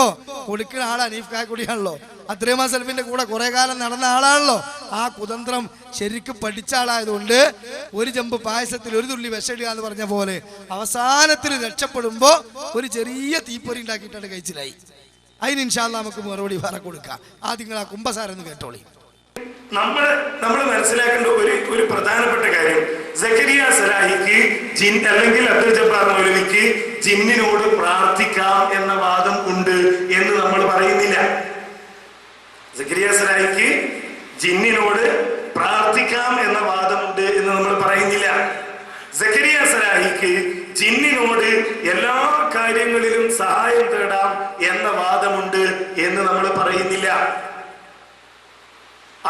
ആൾ ഹനീഫ് കായക്കൊടിയാണല്ലോ, അബ്ദുറഹ്മാൻ സലഫിന്റെ കൂടെ കുറെ കാലം നടന്ന ആളാണല്ലോ. ആ കുതന്ത്രം ശരിക്കും പഠിച്ച ആളായതുകൊണ്ട് ഒരു ചെമ്പ് പായസത്തിൽ ഒരു തുള്ളി വിഷമിടുക എന്ന് പറഞ്ഞ പോലെ അവസാനത്തിൽ രക്ഷപ്പെടുമ്പോ ഒരു ചെറിയ തീപ്പൊരി ഉണ്ടാക്കിയിട്ടാണ് കഴിച്ചിലായി. അതിന് ഇൻഷാ അല്ലാഹ് നമുക്ക് മറുപടി വേറെ കൊടുക്കാം. ആദ്യം നിങ്ങൾ ആ കുംഭസാരെന്ന് കേട്ടോളി. നമ്മൾ മനസ്സിലാക്കേണ്ട ഒരു പ്രധാനപ്പെട്ട കാര്യം, സക്കരിയ സലാഹിക്ക് അല്ലെങ്കിൽ അബ്ദുൽ ജബ്ബാർ മൗലവിക്ക് ജിന്നിനോട് പ്രാർത്ഥിക്കാം എന്ന വാദം ഉണ്ട് എന്ന് നമ്മൾ പറയുന്നില്ല. സക്കരിയ സലാഹിക്ക് ജിന്നിനോട് പ്രാർത്ഥിക്കാം എന്ന വാദമുണ്ട് എന്ന് നമ്മൾ പറയുന്നില്ല. സക്കരിയ സലാഹിക്ക് ജിന്നിനോട് എല്ലാ കാര്യങ്ങളിലും സഹായം തേടാം എന്ന വാദമുണ്ട് എന്ന് നമ്മൾ പറയുന്നില്ല.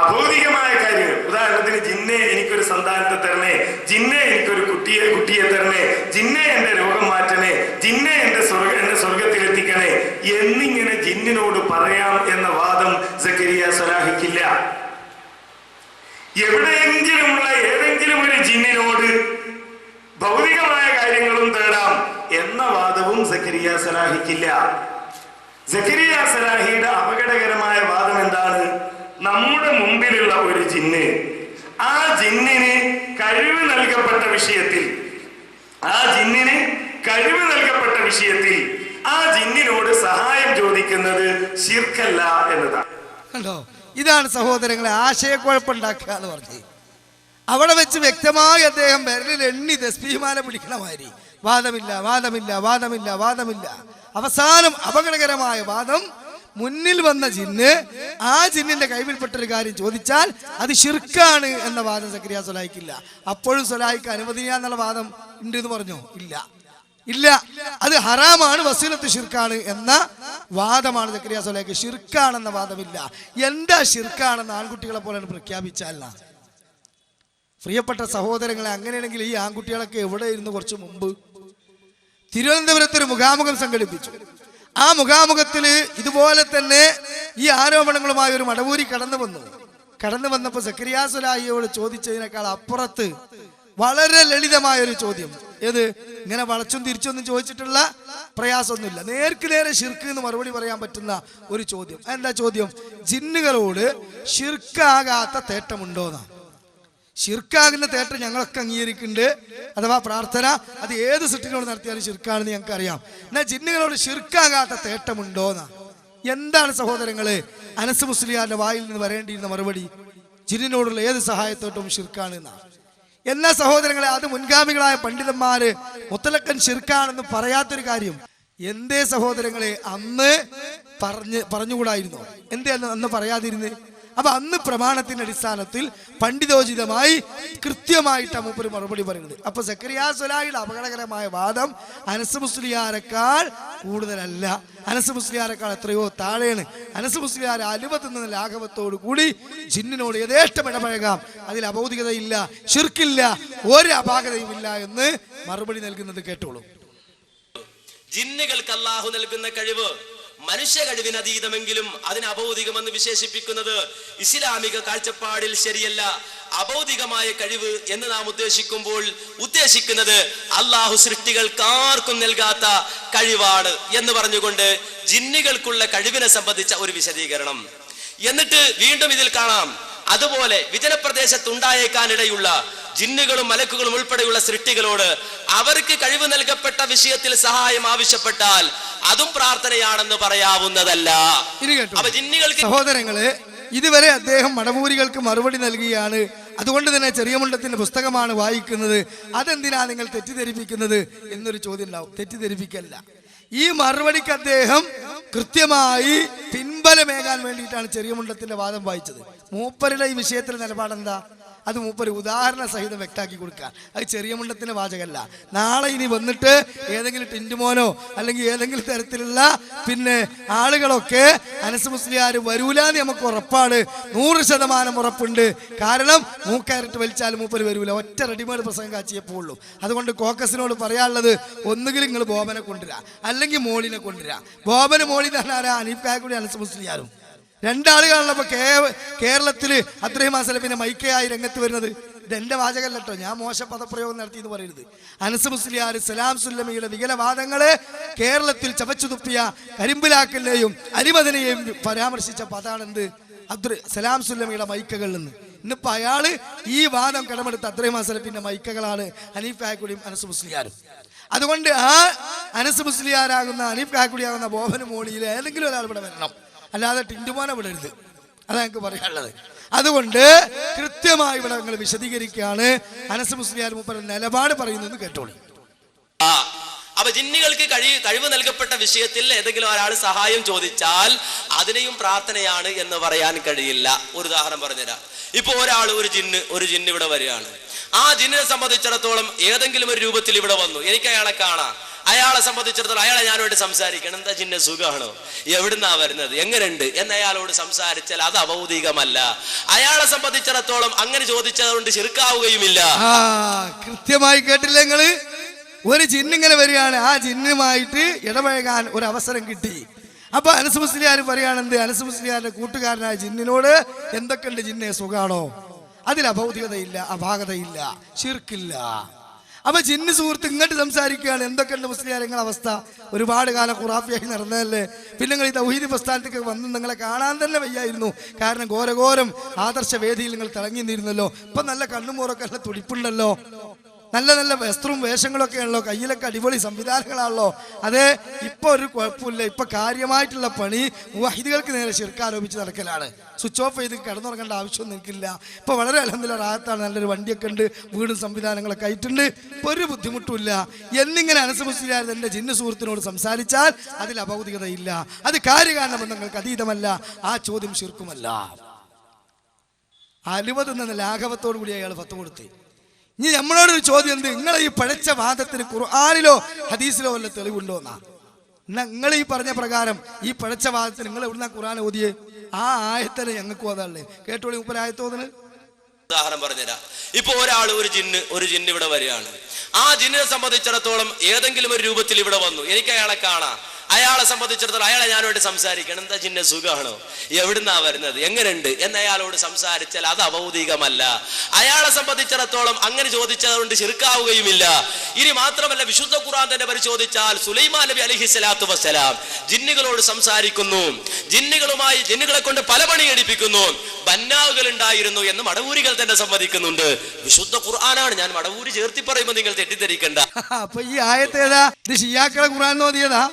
അഭൗതികമായ കാര്യങ്ങൾ, ഉദാഹരണത്തിന് ജിന്നെ എനിക്കൊരു സന്താനത്തെ തരണേ, ജിന്നെ എനിക്കൊരു കുട്ടിയെ തരണേ, ജിന്നെ എന്റെ രോഗം മാറ്റണേ, ജിന്നെ എന്നെ സ്വർഗത്തിലെത്തിക്കണേ എന്നിങ്ങനെ ജിന്നിനോട് പറയാം എന്ന വാദം സക്കരിയ സലാഹിക്കില്ല. എവിടെയെങ്കിലുമുള്ള ഏതെങ്കിലും ഒരു ജിന്നിനോട് ഭൗതികമായ കാര്യങ്ങളും തേടാം എന്ന വാദവും സക്കരിയ സലാഹിക്കില്ല. സക്കരിയ സലാഹിയുടെ അപകടകരമായ വാദം എന്താണ്? നമ്മുടെ മുമ്പിലുള്ള ഒരു ജിന്ന്, ആ ജിന്നിന് കഴിവ് നൽകപ്പെട്ട വിഷയത്തിൽ ആ ജിന്നിനോട് സഹായം ചോദിക്കുന്നത് ശിർക്കല്ല എന്നതാണ്. കണ്ടോ, ഇതാണ് സഹോദരങ്ങളെ ആശയക്കുഴപ്പമുണ്ടാക്കുക എന്ന് പറഞ്ഞത്. അവിടെ വെച്ച് വ്യക്തമായി അദ്ദേഹം വിരലിൽ എണ്ണി തസ്ബീഹ്മാല പിടിക്കണ മാതിരി വാദമില്ല. അവസാനം അപകടകരമായ വാദം, മുന്നിൽ വന്ന ജിന്ന് ആ ജിന്നിന്റെ കൈവിൽപ്പെട്ടൊരു കാര്യം ചോദിച്ചാൽ അത് ശിർക്കാണ് എന്ന വാദം സക്കരിയ സ്വലാഹിക്കില്ല. അപ്പോഴും സ്വലാഹിക്ക് അനുവദനീയ എന്നുള്ള വാദം ഉണ്ട് എന്ന് പറഞ്ഞോ? ഇല്ല, അത് ഹറാമാണ്, വസീലത്ത് ഷിർക്കാണ് എന്ന വാദമാണ് സക്കരിയ സ്വലാഹിക്ക്. ഷിർക്കാണെന്ന വാദമില്ല. എന്താ ഷിർക്കാണെന്ന് ആൺകുട്ടികളെ പോലെ പ്രഖ്യാപിച്ചാൽ, പ്രിയപ്പെട്ട സഹോദരങ്ങളെ, അങ്ങനെയാണെങ്കിൽ ഈ ആൺകുട്ടികളൊക്കെ എവിടെ ഇരുന്ന് കുറച്ച് മുമ്പ് തിരുവനന്തപുരത്ത് ഒരു മുഖാമുഖം സംഘടിപ്പിച്ചു. ആ മുഖാമുഖത്തിൽ ഇതുപോലെ തന്നെ ഈ ആരോപണങ്ങളുമായി ഒരു മടവൂരി കടന്നു വന്നപ്പോൾ സക്കരിയ സ്വലാഹിയോട് ചോദിച്ചതിനേക്കാൾ അപ്പുറത്ത് വളരെ ലളിതമായ ഒരു ചോദ്യം, ഏത് ഇങ്ങനെ വളച്ചും തിരിച്ചൊന്നും ചോദിച്ചിട്ടുള്ള പ്രയാസമൊന്നുമില്ല, നേർക്ക് നേരെ ഷിർക്ക് എന്ന് മറുപടി പറയാൻ പറ്റുന്ന ഒരു ചോദ്യം. എന്താ ചോദ്യം? ജിന്നുകളോട് ഷിർക്കാകാത്ത തേട്ടമുണ്ടോന്നാ. ഷിർക്കാകുന്ന തേട്ടം ഞങ്ങളൊക്കെ അംഗീകരിക്കുന്നുണ്ട്, അഥവാ പ്രാർത്ഥന അത് ഏത് സൃഷ്ടിനോട് നടത്തിയാലും ഷിർക്കാണെന്ന് ഞങ്ങൾക്ക് അറിയാം. എന്നാൽ ജിന്നുകളോട് ഷിർക്കാകാത്ത തേട്ടമുണ്ടോന്നാ. എന്താണ് സഹോദരങ്ങളെ അനസ് മുസ്ലിയാരുടെ വായിൽ നിന്ന് വരേണ്ടിയിരുന്ന മറുപടി? ജിന്നിനോടുള്ള ഏത് സഹായത്തോട്ടും ഷിർക്കാണ് എന്നാണ്. എന്നാ സഹോദരങ്ങളെ, അത് മുൻഗാമികളായ പണ്ഡിതന്മാര് മുത്തലക്കൻ ഷിർക്കാണെന്ന് പറയാത്തൊരു കാര്യം എന്തേ സഹോദരങ്ങളെ അന്ന് പറഞ്ഞുകൂടായിരുന്നോ? എന്തേ അന്ന് പറയാതിരുന്നേ? അപ്പൊ അന്ന് പ്രമാണത്തിന്റെ അടിസ്ഥാനത്തിൽ പണ്ഡിതോചിതമായി കൃത്യമായിട്ടാണ് മൂപ്പര് മറുപടി പറയുന്നത്. അപ്പൊ സക്കരിയ സ്വലാഹിയുടെ അപകടകരമായ വാദം അനസ് മുസ്ലിയാരെക്കാൾ കൂടുതലല്ല, അനസ് മുസ്ലിയാരെക്കാൾ എത്രയോ താഴെയാണ്. അനസ് മുസ്ലിയാർ അലുവത്തുന്ന ലാഘവത്തോടു കൂടി ജിന്നിനോട് യഥേഷ്ടം ഇടപഴകാം, അതിൽ അഭൗതികതയില്ല, ശിർക്കില്ല, ഒരു അപാകതയുമില്ല എന്ന് മറുപടി നൽകുന്നത് കേട്ടോളൂ. ജിന്നുകൾക്ക് അല്ലാഹു നൽകുന്ന കഴിവ് മനുഷ്യ കഴിവിന് അതീതമെങ്കിലും അതിന് അഭൗതികമെന്ന് വിശേഷിപ്പിക്കുന്നത് ഇസ്ലാമിക കാഴ്ചപ്പാടിൽ ശരിയല്ല. അഭൗതികമായ കഴിവ് എന്ന് നാം ഉദ്ദേശിക്കുന്നത് അല്ലാഹു സൃഷ്ടികൾക്കാർക്കും നൽകാത്ത കഴിവാണ് എന്ന് പറഞ്ഞുകൊണ്ട് ജിന്നുകൾക്കുള്ള കഴിവിനെ സംബന്ധിച്ച ഒരു വിശദീകരണം. എന്നിട്ട് വീണ്ടും ഇതിൽ കാണാം, അതുപോലെ വിജനപ്രദേശത്തുണ്ടായേക്കാനിടയുള്ള ജിന്നുകളും മലക്കുകളും ഉൾപ്പെടെയുള്ള സൃഷ്ടികളോട് അവർക്ക് കഴിവ് നൽകപ്പെട്ട വിഷയത്തിൽ സഹായം ആവശ്യപ്പെട്ടാൽ അതും പ്രാർത്ഥനയാണെന്ന് പറയാവുന്നതല്ല. സഹോദരങ്ങളെ, ഇതുവരെ അദ്ദേഹം മടവൂരികൾക്ക് മറുപടി നൽകുകയാണ്. അതുകൊണ്ട് തന്നെ ചെറിയ മുണ്ടത്തിന്റെ പുസ്തകമാണ് വായിക്കുന്നത്. അതെന്തിനാ നിങ്ങൾ തെറ്റിദ്ധരിപ്പിക്കുന്നത് എന്നൊരു ചോദ്യം ഉണ്ടാവും. തെറ്റിദ്ധരിപ്പിക്കല്ല, ഈ മറുപടിക്ക് അദ്ദേഹം കൃത്യമായി പിൻബലമേകാൻ വേണ്ടിയിട്ടാണ് ചെറിയ മുണ്ടത്തിന്റെ വാദം വായിച്ചത്. മൂപ്പരുടെ ഈ വിഷയത്തിൽ നിലപാടെന്താ? അത് മൂപ്പര് ഉദാഹരണ സഹിതം വ്യക്താക്കി കൊടുക്കുക. അത് ചെറിയ മുണ്ടത്തിന്റെ വാചകമല്ല. നാളെ ഇനി വന്നിട്ട് ഏതെങ്കിലും ടിൻറ്റുമോനോ അല്ലെങ്കിൽ ഏതെങ്കിലും തരത്തിലുള്ള പിന്നെ ആളുകളൊക്കെ അനസ് മുസ്ലിയാർ വരൂലാന്ന് നമുക്ക് ഉറപ്പാണ്, 100% ഉറപ്പുണ്ട്. കാരണം മൂക്കയറിട്ട് വലിച്ചാൽ മൂപ്പര് വരൂല, ഒറ്റ റെഡിമെയ്ഡ് പ്രസംഗം കാച്ചിയേ പോവുള്ളൂ. അതുകൊണ്ട് കോക്കസിനോട് പറയാനുള്ളത്, ഒന്നുകിൽ നിങ്ങൾ ബോബനെ കൊണ്ടുവരാ അല്ലെങ്കിൽ മോളിനെ കൊണ്ടുവരാ. ബോബന് മോളി തന്നെ ആരാ? ഹനീഫ് കായക്കൂടി അനസ് മുസ്ലിയാരും. രണ്ടാളുകളാണല്ലോ ഇപ്പൊ കേരളത്തിൽ അബ്ദുറഹിമാൻ സലഫിന്റെ മൈക്കയായി രംഗത്ത് വരുന്നത്. ഇതെന്റെ വാചകമല്ല കേട്ടോ, ഞാൻ മോശ പദപ്രയോഗം നടത്തി എന്ന് പറയരുത്. അനസ് മുസ്ലിയാർ സലാം സുല്ലമിയുടെ വികലവാദങ്ങളെ കേരളത്തിൽ ചവച്ചു തുപ്പിയ കരിമ്പിലാക്കലിനെയും അരിമദനെയും പരാമർശിച്ച പദാണെന്ത്? സലാം സുല്ലമിയുടെ മൈക്കകളിൽ നിന്ന്. ഇന്നിപ്പോ അയാള് ഈ വാദം കടമെടുത്ത അബ്ദുറഹിമാൻ സലഫിന്റെ മൈക്കകളാണ് ഹനീഫ് കായക്കൂടിയും അനസ് മുസ്ലിയാരും. അതുകൊണ്ട് ആ അനസ് മുസ്ലിയാരാകുന്ന ഹനീഫ് കായക്കൂടിയാകുന്ന ബോബന് മോളിയിൽ ഏതെങ്കിലും ഒരാൾ ഇവിടെ വരണം, അല്ലാതെ ടിൻറ്റുമോനെ വിടരുത്. അതാണ് എനിക്ക് പറയാനുള്ളത്. അതുകൊണ്ട് കൃത്യമായി ഇവിടെ നിങ്ങൾ വിശദീകരിക്കുകയാണ്. അനസ് മുസ്ലിയാർ മൂപ്പരുടെ നിലപാട് പറയുന്നത് കേട്ടോളി. അപ്പൊ ജിന്നുകൾക്ക് കഴിവ് നൽകപ്പെട്ട വിഷയത്തിൽ ഏതെങ്കിലും ഒരാൾ സഹായം ചോദിച്ചാൽ അതിനെയും പ്രാർത്ഥനയാണ് എന്ന് പറയാൻ കഴിയില്ല. ഒരു ഉദാഹരണം പറഞ്ഞുതരാം. ഇപ്പൊ ഒരു ജിന്ന് ഇവിടെ വരികയാണ്. ആ ജിന്നിനെ സംബന്ധിച്ചിടത്തോളം ഏതെങ്കിലും ഒരു രൂപത്തിൽ ഇവിടെ വന്നു, എനിക്ക് അയാളെ കാണാം. അയാളെ സംബന്ധിച്ചിടത്തോളം അയാളെ ഞാനോട് സംസാരിക്കണം. എന്താ ജിന്ന സുഖാണോ, എവിടുന്നാ വരുന്നത്, എങ്ങനെയുണ്ട് എന്ന് അയാളോട് സംസാരിച്ചാൽ അത് അഭൗതികമല്ല. അയാളെ സംബന്ധിച്ചിടത്തോളം അങ്ങനെ ചോദിച്ചതുകൊണ്ട് ശിർക്കാവുകയുമില്ല. കൃത്യമായി കേട്ടില്ല നിങ്ങള്? ഒരു ജിന്നിങ്ങനെ വരികയാണ്, ആ ജിന്നുമായിട്ട് ഇടപഴകാൻ ഒരു അവസരം കിട്ടി. അപ്പൊ അനസ് മുസ്ലിയാർ പറയുകയാണെന്ത്? അനസ് മുസ്ലിയാരുടെ കൂട്ടുകാരനായ ജിന്നിനോട് എന്തൊക്കെയുണ്ട് ജിന്നെ, സുഖാണോ? അതിൽ അഭൗതികതയില്ല, അപാകതയില്ല, ശിർക്കില്ല. അപ്പൊ ജിന്ന് സുഹൃത്ത് ഇങ്ങോട്ട് സംസാരിക്കുകയാണ്, എന്തൊക്കെയുണ്ട് മുസ്ലിയാർ നിങ്ങളുടെ അവസ്ഥ? ഒരുപാട് കാലം ഖുറാഫിയായി നടന്നതല്ലേ, പിന്നെ നിങ്ങൾ ഈ തൗഹീദ് പ്രസ്ഥാനത്തേക്ക് വന്ന് നിങ്ങളെ കാണാൻ തന്നെ വയ്യായിരുന്നു. കാരണം ഘോരഘോരം ആദർശ വേദിയിൽ നിങ്ങൾ തിളങ്ങി നിന്നിരുന്നല്ലോ. ഇപ്പൊ നല്ല കണ്ണുമോറൊക്കെ നല്ല തുടിപ്പുണ്ടല്ലോ, നല്ല നല്ല വസ്ത്രവും വേഷങ്ങളൊക്കെ ആണല്ലോ, കയ്യിലൊക്കെ അടിപൊളി സംവിധാനങ്ങളാണല്ലോ. അതെ, ഇപ്പൊ ഒരു കുഴപ്പമില്ല. ഇപ്പൊ കാര്യമായിട്ടുള്ള പണി മുവഹിദുകൾക്ക് നേരെ ശിർക്ക് ആരോപിച്ച് നടക്കലാണ്. സ്വിച്ച് ഓഫ് ചെയ്ത് കിടന്നുറങ്ങേണ്ട ആവശ്യം നിൽക്കില്ല. ഇപ്പൊ വളരെ അൽഹംദുലില്ലാഹ് റാഹത്താണ്, നല്ലൊരു വണ്ടിയൊക്കെ ഉണ്ട്, വീടും സംവിധാനങ്ങളൊക്കെ ആയിട്ടുണ്ട്, ഇപ്പൊ ഒരു ബുദ്ധിമുട്ടില്ല എന്നിങ്ങനെ അനസ് മുസ്ലിയാർ തന്റെ ജിന്ന് സുഹൃത്തിനോട് സംസാരിച്ചാൽ അതിൽ അഭൗതികതയില്ല, അത് കാര്യകാരണബന്ധങ്ങൾക്ക് അതീതമല്ല, ആ ചോദ്യം ശിർക്കുമല്ല. അലുവതെന്ന ലാഘവത്തോടു കൂടി അയാൾ ഫത്വ കൊടുത്ത്. ഇനി നമ്മളോടൊരു ചോദ്യം എന്ത്? നിങ്ങളെ ഈ പഴച്ച വാദത്തിന് ഖുർആനിലോ ഹദീസിലോ വല്ല തെളിവുണ്ടോന്നാ? നിങ്ങൾ ഈ പറഞ്ഞ പ്രകാരം ഈ പഴച്ച വാദത്തിന് നിങ്ങൾ എവിടുന്ന ഖുർആൻ ഓതിയേ? ആ ആയത്തല്ലേ ഞങ്ങൾക്ക് ഓതാളേ. കേട്ടോളി മുപ്പര ആയത്തോതിന് ഉദാഹരണം പറഞ്ഞുതരാം. ഇപ്പൊ ഒരു ജിന്ന് ഇവിടെ വരികയാണ്. ആ ജിന്നിനെ സംബന്ധിച്ചിടത്തോളം ഏതെങ്കിലും ഒരു രൂപത്തിൽ ഇവിടെ വന്നു, എനിക്ക് അയാളെ കാണാം. അയാളെ സംബന്ധിച്ചിടത്തോളം അയാളെ ഞാനോട് സംസാരിക്കണം. എന്താ ജിന്ന സുഖാണോ, എവിടുന്നാ വരുന്നത്, എങ്ങനെയുണ്ട് എന്ന് അയാളോട് സംസാരിച്ചാൽ അത് അഭൗതികമല്ല. അയാളെ സംബന്ധിച്ചിടത്തോളം അങ്ങനെ ചോദിച്ചതുകൊണ്ട് ശിർക്കാവുകയുമില്ല. ഇനി മാത്രമല്ല, വിശുദ്ധ ഖുർആൻ തന്നെ പരിശോധിച്ചാൽ സുലൈമാൻ നബി അലൈഹിസ്സലാത്തു വസ്സലാം ജിന്നുകളോട് സംസാരിക്കുന്നു, ജിന്നുകളെ കൊണ്ട് പല പണി എടുപ്പിക്കുന്നു, ബന്നാവുകൾ ഉണ്ടായിരുന്നു എന്ന് മടവൂരികൾ തന്നെ സമ്മതിക്കുന്നുണ്ട്. വിശുദ്ധ ഖുർആനാണ്, ഞാൻ മടവൂരി ചേർത്തി പറയുമ്പോൾ നിങ്ങൾ തെറ്റിദ്ധരിക്കണ്ട. അപ്പൊ ഈ ആയത്തേതാ? ഇത് ഷിയാക്കളെ ഖുർആൻ ഓതിയതാ?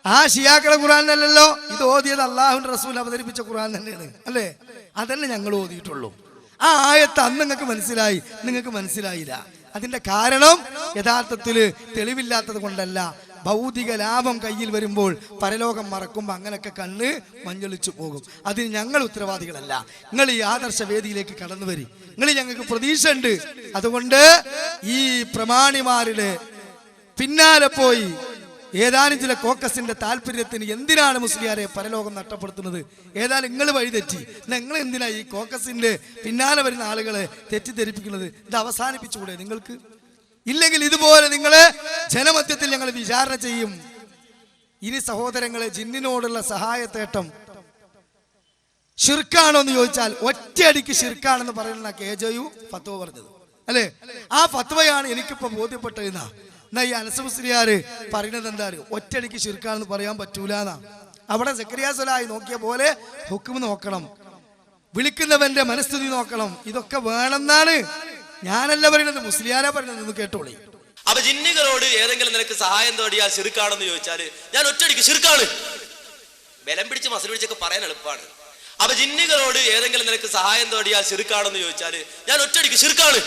ആ ഷിയാക്കളെ ഖുർആൻ അല്ലല്ലോ, ഇത് ഓതിയത് അല്ലാഹുവിന്റെ റസൂൽ അവതരിപ്പിച്ച ഖുർആൻ തന്നെയാണ്, അല്ലേ? അതന്നെ ഞങ്ങൾ ഓതിയിട്ടുള്ളൂ. ആ ആയത്ത് അന്ന് നിങ്ങൾക്ക് മനസ്സിലായി, നിങ്ങൾക്ക് മനസ്സിലായില്ല. അതിന്റെ കാരണം യഥാർത്ഥത്തിൽ തെളിവില്ലാത്തത് കൊണ്ടല്ല, ഭൗതിക ലാഭം കയ്യിൽ വരുമ്പോൾ പരലോകം മറക്കുമ്പോൾ അങ്ങനെയൊക്കെ കണ്ണ് മഞ്ഞളിച്ചു പോകും. അതിന് ഞങ്ങൾ ഉത്തരവാദികളല്ല. നിങ്ങൾ ഈ ആദർശ വേദിയിലേക്ക് കടന്നു വരി, നിങ്ങൾ ഞങ്ങൾക്ക് പ്രതീക്ഷ ഉണ്ട്. അതുകൊണ്ട് ഈ പ്രമാണിമാരുടെ പിന്നാലെ പോയി ഏതാനും ചില കോക്കസിന്റെ താല്പര്യത്തിന് എന്തിനാണ് മുസ്ലിയാരെ പരലോകം നഷ്ടപ്പെടുത്തുന്നത്? ഏതായാലും നിങ്ങൾ വഴിതെറ്റി, നിങ്ങൾ എന്തിനാ ഈ കോക്കസിന്റെ പിന്നാലെ വരുന്ന ആളുകളെ തെറ്റിദ്ധരിപ്പിക്കുന്നത്? ഇത് അവസാനിപ്പിച്ചുകൂടെ നിങ്ങൾക്ക്? ഇല്ലെങ്കിൽ ഇതുപോലെ നിങ്ങളെ ജനമധ്യത്തിൽ ഞങ്ങൾ വിചാരണ ചെയ്യും. ഇനി സഹോദരങ്ങളെ, ജിന്നിനോടുള്ള സഹായത്തേട്ടം ഷിർക്കാണോ എന്ന് ചോദിച്ചാൽ ഒറ്റയടിക്ക് ഷിർക്കാണെന്ന് പറയുന്ന KJU ഫത്വ പറഞ്ഞത്, അല്ലേ? ആ ഫത്വയാണ് എനിക്കിപ്പോ ബോധ്യപ്പെട്ടതെന്നാ. എന്നാ ഈ അനസ് മുസ്ലിയാർ പറയുന്നത് എന്താണ്? ഒറ്റയടിക്ക് ഷിർക്കാണെന്ന് പറയാൻ പറ്റൂലെന്നാ. അവിടെ സക്കരിയ സ്വലാഹി നോക്കിയ പോലെ ഹുക്ം നോക്കണം, വിളിക്കുന്നവന്റെ മനസ്ഥിതി നോക്കണം, ഇതൊക്കെ വേണമെന്നാണ്. ഞാനല്ല പറയുന്നത്, മുസ്ലിയാരാ പറയുന്നത്. കേട്ടോളി. അപ്പൊ ജിന്നുകളോട് ഏതെങ്കിലും നിനക്ക് സഹായം തേടിയാൽ ശിർക്കാണെന്ന് ചോദിച്ചാല് ഞാൻ ഒറ്റയടിക്ക് ശിർക്കാണ്, ബലം പിടിച്ച് മസിൽ പിടിച്ചൊക്കെ പറയാൻ എളുപ്പമാണ്. അപ്പൊ ജിന്നുകളോട് ഏതെങ്കിലും നിനക്ക് സഹായം തേടിയാൽ ശിർക്കാണെന്ന് ചോദിച്ചാല് ഞാൻ ഒറ്റയടിക്ക് ശിർക്കാണ്,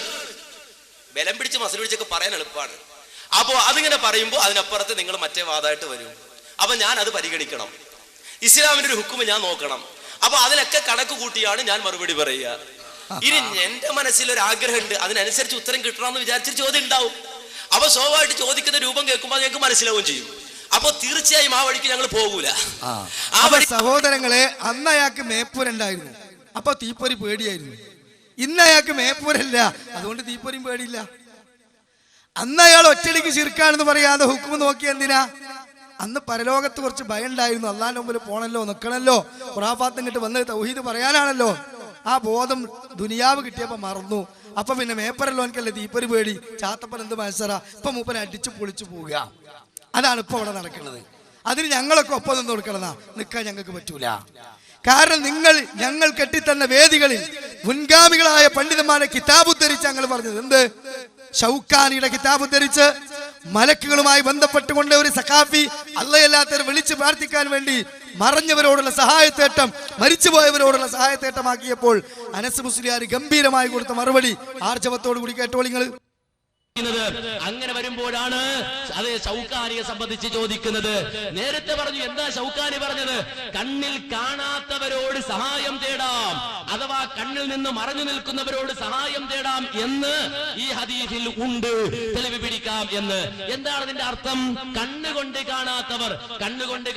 ബലം പിടിച്ച് മസിൽ പിടിച്ചൊക്കെ പറയാൻ എളുപ്പമാണ്. അപ്പോ അതിങ്ങനെ പറയുമ്പോൾ അതിനപ്പുറത്ത് നിങ്ങൾ മറ്റേ വാദമായിട്ട് വരും. അപ്പൊ ഞാൻ അത് പരിഗണിക്കണം, ഇസ്ലാമിന്റെ ഒരു ഹുക്കുമ് ഞാൻ നോക്കണം. അപ്പൊ അതിനൊക്കെ കണക്ക് കൂട്ടിയാണ് ഞാൻ മറുപടി പറയുക. ഇനി എന്റെ മനസ്സിൽ ഒരു ആഗ്രഹമുണ്ട്, അതിനനുസരിച്ച് ഉത്തരം കിട്ടണമെന്ന് വിചാരിച്ചൊരു ചോദ്യം ഉണ്ടാവും. അപ്പൊ സ്വാഭാവികമായിട്ട് ചോദിക്കുന്ന രൂപം കേൾക്കുമ്പോൾ ഞങ്ങൾക്ക് മനസ്സിലാവുകയും ചെയ്യും. അപ്പൊ തീർച്ചയായും ആ വഴിക്ക് ഞങ്ങൾ പോകൂല. ആ വഴി സഹോദരങ്ങളെ, അന്ന് അയാൾക്ക് മേപ്പൂരുണ്ടായിരുന്നു, അപ്പൊ തീപ്പൊരി പേടിയായിരുന്നു. ഇന്ന് അയാൾക്ക് മേപ്പൂരല്ല, അതുകൊണ്ട് തീപ്പൊരിയും പേടിയില്ല. അന്ന് അയാൾ ഒറ്റടിക്ക് ശിർക്കാണെന്ന് പറയാതെ ഹുക്മ നോക്കിയ എന്തിനാ? അന്ന് പരലോകത്ത് കുറച്ച് ഭയം ഉണ്ടായിരുന്നു. അള്ളാന്റെ മുമ്പിൽ പോണല്ലോ, നിൽക്കണല്ലോ, ഖുറാഫാത്ത് ഇങ്ങോട്ട് വന്ന് തൗഹീദ് പറയാനാണല്ലോ. ആ ബോധം ദുനിയാവ് കിട്ടിയപ്പോ മറന്നു. അപ്പൊ പിന്നെ മേപ്പരല്ലോ എനിക്കല്ലേ തീപ്പൊരി പേടി, ചാത്തപ്പൻ എന്ത് മത്സര, ഇപ്പൊ മൂപ്പര് അടിച്ചു പൊളിച്ചു പോവുക. അതാണ് ഇപ്പൊ അവിടെ നടക്കുന്നത്. അതിന് ഞങ്ങളൊക്കെ ഒപ്പം നിന്ന് കൊടുക്കണതാ, നിൽക്കാൻ ഞങ്ങൾക്ക് പറ്റൂല. കാരണം ഞങ്ങൾ കെട്ടിത്തന്ന വേദികളിൽ മുൻഗാമികളായ പണ്ഡിതന്മാരെ കിതാബ് ഉദ്ധരിച്ച് ഞങ്ങൾ പറഞ്ഞത് എന്ത്? ഷൗക്കാനിയുടെ കിതാബ് ഉദ്ധരിച്ച് മലക്കുകളുമായി ബന്ധപ്പെട്ടുകൊണ്ട് ഒരു സഖാഫി അള്ളയല്ലാത്തവർ വിളിച്ച് പ്രാർത്ഥിക്കാൻ വേണ്ടി മറഞ്ഞവരോടുള്ള സഹായത്തേട്ടം, മരിച്ചുപോയവരോടുള്ള സഹായത്തേട്ടമാക്കിയപ്പോൾ അനസ് മുസ്ലിയാർ ഗംഭീരമായി കൊടുത്ത മറുപടി ആർജവത്തോടു കൂടി കേട്ടോളിങ്ങൾ. അങ്ങനെ വരുമ്പോഴാണ് അതേ ഷൗക്കാനിയെ സംബന്ധിച്ച് ചോദിക്കുന്നത്. നേരത്തെ പറഞ്ഞു, എന്താ ഷൗക്കാനി പറഞ്ഞത്? കണ്ണിൽ കാണാത്തവരോട് സഹായം തേടാം, അഥവാ കണ്ണിൽ നിന്ന് മറഞ്ഞു നിൽക്കുന്നവരോട് സഹായം തേടാം എന്ന് ഈ ഹദീസിൽ ഉണ്ട്, തെളിവ് പിടിക്കാം എന്ന്. എന്താണ് അതിന്റെ അർത്ഥം? കണ്ണുകൊണ്ട്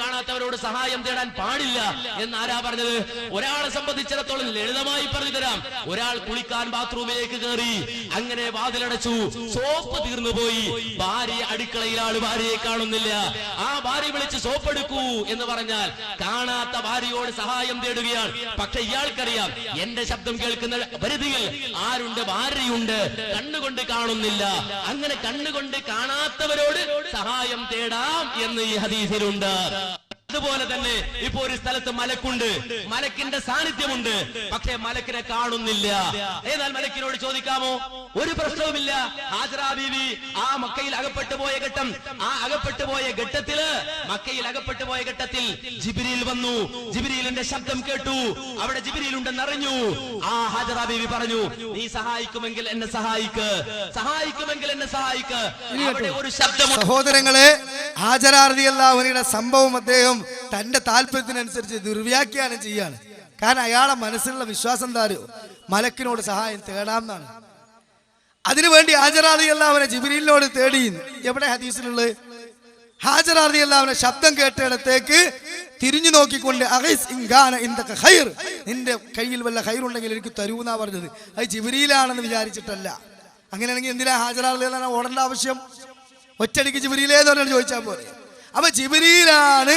കാണാത്തവരോട് സഹായം തേടാൻ പാടില്ല എന്ന് ആരാ പറഞ്ഞത്? ഒരാളെ സംബന്ധിച്ചിടത്തോളം ലളിതമായി പറഞ്ഞു തരാം. ഒരാൾ കുളിക്കാൻ ബാത്റൂമിലേക്ക് കയറി, അങ്ങനെ വാതിലടച്ചു, സോപ്പ് തീർന്നു പോയി, ഭാര്യ അടുക്കളയിലാണ്, ഭാര്യയെ കാണുന്നില്ല. ആ ഭാര്യ വിളിച്ച് സോപ്പ് എടുക്കൂ എന്ന് പറഞ്ഞാൽ കാണാത്ത ഭാര്യയോട് സഹായം തേടുകയാണ്. പക്ഷെ ഇയാൾക്കറിയാം എന്റെ ശബ്ദം കേൾക്കുന്ന പരിധിയിൽ ആരുണ്ട്? ഭാര്യയുണ്ട്, കണ്ണുകൊണ്ട് കാണുന്നില്ല. അങ്ങനെ കണ്ണുകൊണ്ട് കാണാത്തവരോട് സഹായം തേടാം എന്ന് ഈ ഹദീസിലുണ്ട്. അതുപോലെ തന്നെ ഇപ്പൊ ഒരു സ്ഥലത്ത് മലക്കുണ്ട്, മലക്കിന്റെ സാന്നിധ്യമുണ്ട്, പക്ഷേ മലക്കിനെ കാണുന്നില്ല. എന്നാൽ മലക്കിനോട് ചോദിക്കാമോ? ഒരു പ്രശ്നവുമില്ല. ഹാജറ ബീവി ആ മക്കയിൽ അകപ്പെട്ടു പോയ ഘട്ടം, മക്കയിൽ അകപ്പെട്ടു പോയ ഘട്ടത്തിൽ ജിബ്രീൽ വന്നു, ജിബ്രീലിന്റെ ശബ്ദം കേട്ടു, അവിടെ ജിബ്രീൽ ഉണ്ടെന്ന് അറിഞ്ഞു. ആ ഹാജറ ബീവി പറഞ്ഞു, നീ സഹായിക്കുമെങ്കിൽ എന്നെ സഹായിക്ക്. അവിടെ ഒരു ശബ്ദം. സഹോദരങ്ങളെ, ഹാജറ റളിയല്ലാഹു അൻഹയുടെ സംഭവം അദ്ദേഹം തന്റെ താല്പര്യത്തിനനുസരിച്ച് ദുർവ്യാഖ്യാനം ചെയ്യാണ്. കാരണം അയാളെ മനസ്സിലുള്ള വിശ്വാസം എന്താ അറിയോ? മലക്കിനോട് സഹായം തേടാമെന്നാണ്. അതിനുവേണ്ടി ഹാജറ റളിയല്ലാഹു അൻഹ ജിബ്രീലിനോട് തേടി. എവിടെ ഹദീസിലുള്ളത്? ഹാജറ റളിയല്ലാഹു അൻഹ ശബ്ദം കേട്ടിടത്തേക്ക് തിരിഞ്ഞു നോക്കിക്കൊണ്ട് നിന്റെ കയ്യിൽ വല്ല ഖൈറുണ്ടെങ്കിൽ എനിക്ക് തരൂന്നാ പറഞ്ഞത്. അത് ജിബ്രീലാണെന്ന് വിചാരിച്ചിട്ടല്ല. അങ്ങനെയാണെങ്കിൽ എന്തിനാ ഹാജറ റളിയല്ലാഹു അൻഹ ഓടേണ്ട ആവശ്യം? ഒറ്റടിക്ക് ജിബ്രീലേന്ന് പറഞ്ഞാൽ ചോദിച്ചാൽ പോലെ. അപ്പൊ ജിബ്രീലാണ്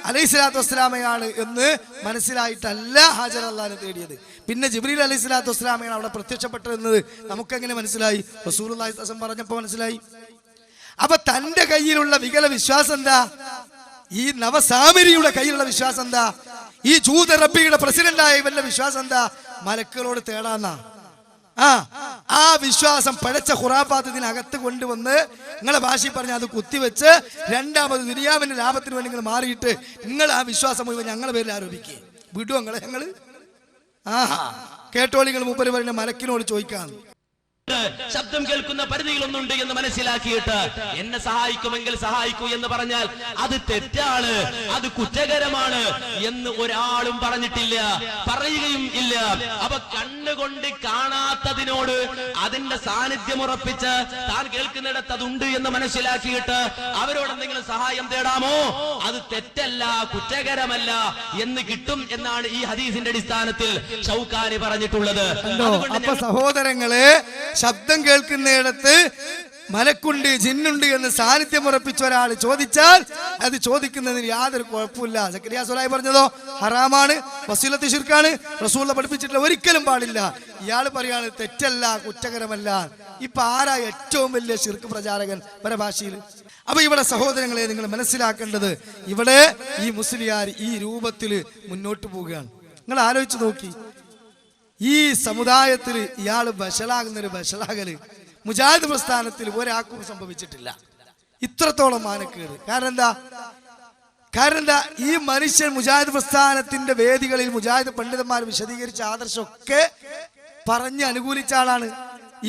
അലൈഹിസ്സലാത്തു വസ്സലാമയാണ് എന്ന് മനസ്സിലായിട്ടല്ല ഹാജറ അല്ലാഹുവിനെ തേടിയത്. പിന്നെ ജിബ്രീൽ അലൈഹിസ്സലാത്തു വസ്സലാമയാണ് അവിടെ പ്രത്യക്ഷപ്പെട്ടതെന്നത് നമുക്കെങ്ങനെ മനസ്സിലായി? റസൂലുള്ളാഹി സ്വല്ലല്ലാഹു അലൈഹി വസല്ലം പറഞ്ഞപ്പോ മനസ്സിലായി. അപ്പൊ തന്റെ കയ്യിലുള്ള വികല വിശ്വാസം എന്താ? ഈ നവസാമിരിയുടെ കയ്യിലുള്ള വിശ്വാസം എന്താ? ഈ ജൂത റബ്ബിയുടെ പ്രസിഡന്റായ ഇവന്റെ വിശ്വാസം എന്താ? മലക്കുകളോട് തേടാന്നാ. ആ വിശ്വാസം പഴച്ച ഖുറാഫാത്ത് ഇതിനകത്ത് കൊണ്ടുവന്ന് നിങ്ങളെ ഭാഷയിൽ പറഞ്ഞ അത് കുത്തിവെച്ച് രണ്ടാമത് ദുനിയാവിന്റെ ലാഭത്തിന് വേണ്ടി നിങ്ങൾ മാറിയിട്ട് നിങ്ങൾ ആ വിശ്വാസം മുഴുവൻ ഞങ്ങളുടെ പേരിൽ ആരോപിക്കുക. വിടുവോ ഞങ്ങള്? കേട്ടോളി, നിങ്ങൾ മൂപ്പര് പറയുന്ന മലക്കിനോട് ചോദിക്കാം. ശബ്ദം കേൾക്കുന്ന പരിധിയിലൊന്നുണ്ട് എന്ന് മനസ്സിലാക്കിയിട്ട് എന്നെ സഹായിക്കുമെങ്കിൽ സഹായിക്കൂ എന്ന് പറഞ്ഞാൽ അത് തെറ്റാണ്, അത് കുറ്റകരമാണ് എന്ന് ഒരാളും പറഞ്ഞിട്ടില്ല, പറയുകയും ഇല്ല. അപ്പൊ കണ്ണുകൊണ്ട് കാണാത്തതിനോട് അതിന്റെ സാന്നിധ്യം ഉറപ്പിച്ച് താൻ കേൾക്കുന്നിടത്ത് അതുണ്ട് എന്ന് മനസ്സിലാക്കിയിട്ട് അവരോട് എന്തെങ്കിലും സഹായം തേടാമോ? അത് തെറ്റല്ല, കുറ്റകരമല്ല എന്ന് കിട്ടും എന്നാണ് ഈ ഹദീസിന്റെ അടിസ്ഥാനത്തിൽ ഷൗക്കാനി പറഞ്ഞിട്ടുള്ളത്. അപ്പൊ സഹോദരങ്ങളെ, ശബ്ദം കേൾക്കുന്നിടത്ത് മലക്കുണ്ട്, ജിന്നുണ്ട് എന്ന് സാന്നിധ്യം ഉറപ്പിച്ച ഒരാൾ ചോദിച്ചാൽ അത് ചോദിക്കുന്നതിന് യാതൊരു കുഴപ്പമില്ല. സക്കരിയ സ്വലാഹി പറഞ്ഞതോ ഹറാമാണ്, വസീലത്ത് ശിർക്കാണ്, റസൂൽ പഠിപ്പിച്ചിട്ടില്ല, ഒരിക്കലും പാടില്ല. ഇയാൾ പറയാണ് തെറ്റല്ല, കുറ്റകരമല്ല. ഇപ്പൊ ആരാ ഏറ്റവും വലിയ ശിർക്ക് പ്രചാരകൻ പരഭാഷയിൽ? അപ്പൊ ഇവിടെ സഹോദരങ്ങളെ നിങ്ങൾ മനസ്സിലാക്കേണ്ടത്, ഇവിടെ ഈ മുസ്ലിയാർ ഈ രൂപത്തിൽ മുന്നോട്ട് പോവുകയാണ്. നിങ്ങൾ ആലോചിച്ച് നോക്കി, ഈ സമുദായത്തിൽ ഇയാൾ ബഷലാകുന്നൊരു ബഷലാകല് മുജാഹിദ് പ്രസ്ഥാനത്തിൽ ഒരാൾക്കും സംഭവിച്ചിട്ടില്ല. ഇത്രത്തോളം മാനക്കേട്. കാരണം എന്താ? ഈ മനുഷ്യൻ മുജാഹിദ് പ്രസ്ഥാനത്തിന്റെ വേദികളിൽ മുജാഹിദ് പണ്ഡിതന്മാർ വിശദീകരിച്ച ആദർശമൊക്കെ പറഞ്ഞ് അനുകൂലിച്ച ആളാണ്.